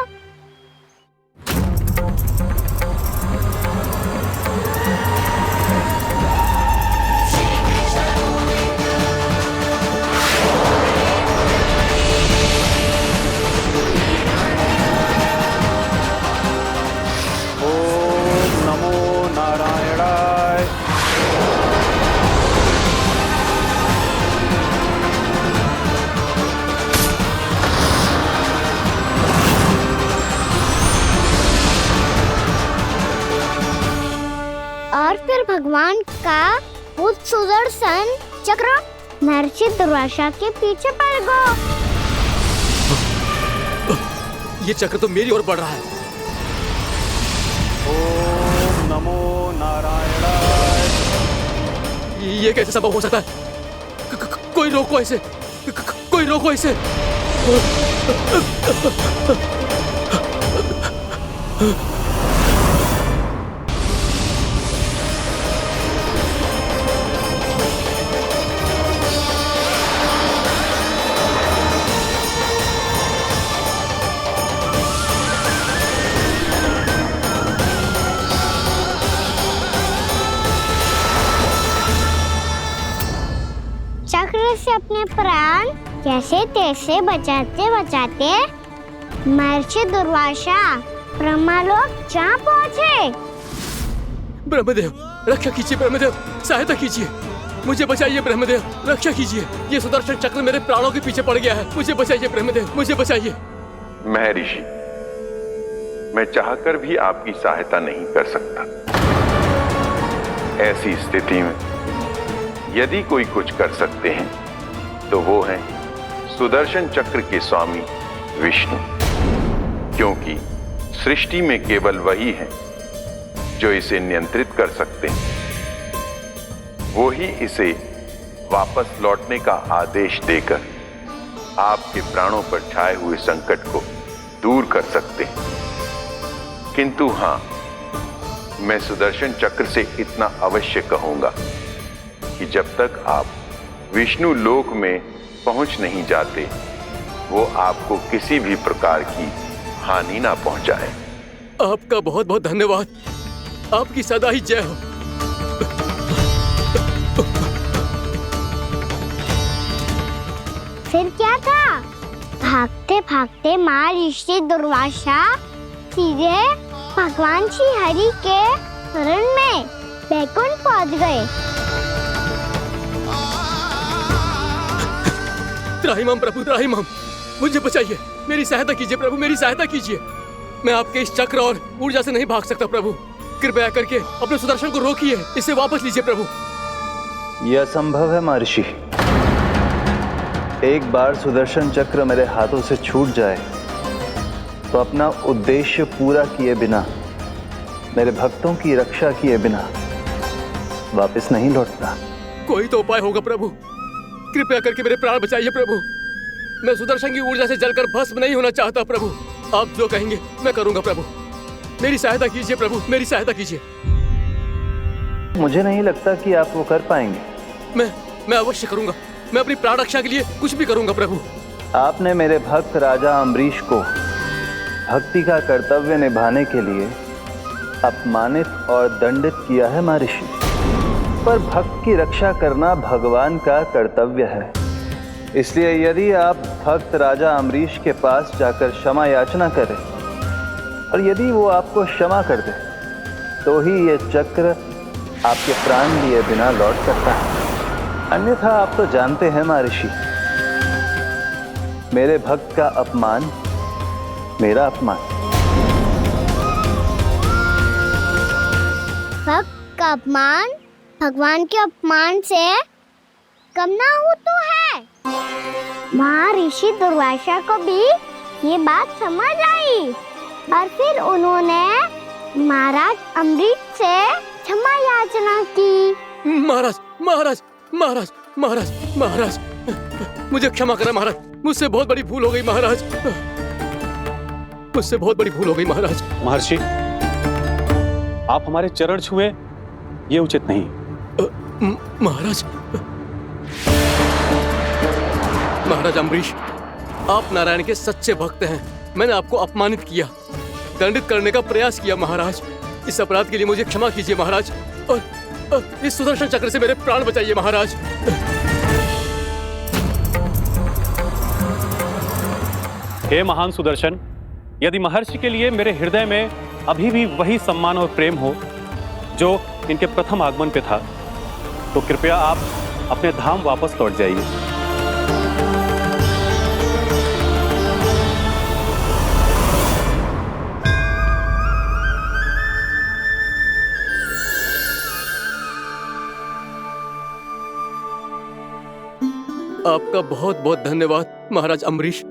Speaker 1: का वो सुदर्शन चक्र महर्षि दुर्वासा के पीछे पड़ गया।
Speaker 8: ये चक्र तो मेरी ओर बढ़ रहा है।
Speaker 6: ओम नमो नारायणाय।
Speaker 8: ये कैसे संभव हो सकता है? कोई रोको इसे, कोई रोको इसे।
Speaker 1: चक्र से अपने प्राण जैसे तैसे बचाते बचाते महर्षि दुर्वासा ब्रह्मलोक जा पहुँचे।
Speaker 8: ब्रह्मदेव रक्षा कीजिए, ब्रह्मदेव सहायता कीजिए, मुझे बचाइए ब्रह्मदेव, रक्षा कीजिए। ये सुदर्शन चक्र मेरे प्राणों के पीछे पड़ गया है, मुझे बचाइए ब्रह्मदेव, मुझे बचाइए।
Speaker 5: महर्षि, मैं चाहकर भी आपकी सहायता नहीं कर सकता। ऐसी स्थिति में यदि कोई कुछ कर सकते हैं तो वो है सुदर्शन चक्र के स्वामी विष्णु, क्योंकि सृष्टि में केवल वही है जो इसे नियंत्रित कर सकते हैं। वो ही इसे वापस लौटने का आदेश देकर आपके प्राणों पर छाए हुए संकट को दूर कर सकते हैं। किंतु हां, मैं सुदर्शन चक्र से इतना अवश्य कहूंगा कि जब तक आप विष्णु लोक में पहुंच नहीं जाते, वो आपको किसी भी प्रकार की हानि ना पहुंचाए।
Speaker 8: आपका बहुत बहुत धन्यवाद, आपकी सदा ही जय हो।
Speaker 1: फिर क्या था? भागते भागते महर्षि दुर्वासा सीधे भगवान श्री हरि के शरण में बैकुंठ पहुंच गए।
Speaker 8: त्राहिमाम प्रभु, त्राहिमाम, मुझे बचाइए, मेरी सहायता कीजिए प्रभु, मेरी सहायता कीजिए। मैं आपके इस चक्र और ऊर्जा से नहीं भाग सकता प्रभु, कृपया करके अपने सुदर्शन को रोकिए, इसे वापस लीजिए प्रभु।
Speaker 15: यह असंभव है महर्षि। एक बार सुदर्शन चक्र मेरे हाथों से छूट जाए तो अपना उद्देश्य पूरा किए बिना, मेरे भक्तों की रक्षा किए बिना वापस नहीं लौटता।
Speaker 8: कोई तो उपाय होगा प्रभु, कृपया करके मेरे प्राण बचाइए प्रभु। मैं सुदर्शन की ऊर्जा से जलकर भस्म नहीं होना चाहता प्रभु। आप जो कहेंगे मैं करूंगा प्रभु, मेरी सहायता कीजिए प्रभु, मेरी सहायता कीजिए।
Speaker 15: मुझे नहीं लगता कि आप वो कर पाएंगे।
Speaker 8: मैं अवश्य करूंगा, मैं अपनी प्राण रक्षा के लिए कुछ भी करूंगा प्रभु।
Speaker 15: आपने मेरे भक्त राजा अम्बरीश को भक्ति का कर्तव्य निभाने के लिए अपमानित और दंडित किया है महर्षि, पर भक्त की रक्षा करना भगवान का कर्तव्य है। इसलिए यदि आप भक्त राजा अम्बरीश के पास जाकर क्षमा याचना करें और यदि वो आपको क्षमा कर दे तो ही ये चक्र आपके प्राण लिए बिना लौट सकता है। अन्यथा आप तो जानते हैं महर्षि, मेरे भक्त का अपमान मेरा अपमान।
Speaker 1: भक्त का अपमान भगवान के अपमान से कम ना हो तो है। महर्षि दुर्वासा को भी ये बात समझ आई और फिर उन्होंने महाराज अम्बरीश से क्षमा याचना की।
Speaker 8: महाराज महाराज महाराज महाराज महाराज, मुझे क्षमा करें महाराज, मुझसे बहुत बड़ी भूल हो गई महाराज, मुझसे बहुत बड़ी भूल हो गई महाराज।
Speaker 6: महर्षि, आप हमारे चरण छुए ये उचित नहीं।
Speaker 8: महाराज, महाराज अम्बरीश, आप नारायण के सच्चे भक्त हैं। मैंने आपको अपमानित किया, दंडित करने का प्रयास किया महाराज। इस अपराध के लिए मुझे क्षमा कीजिए महाराज, और इस सुदर्शन चक्र से मेरे प्राण बचाइए महाराज।
Speaker 6: हे महान सुदर्शन, यदि महर्षि के लिए मेरे हृदय में अभी भी वही सम्मान और प्रेम हो जो इनके प्रथम आगमन पे था, तो कृपया आप अपने धाम वापस लौट जाइए।
Speaker 8: आपका बहुत बहुत धन्यवाद महाराज अम्बरीश।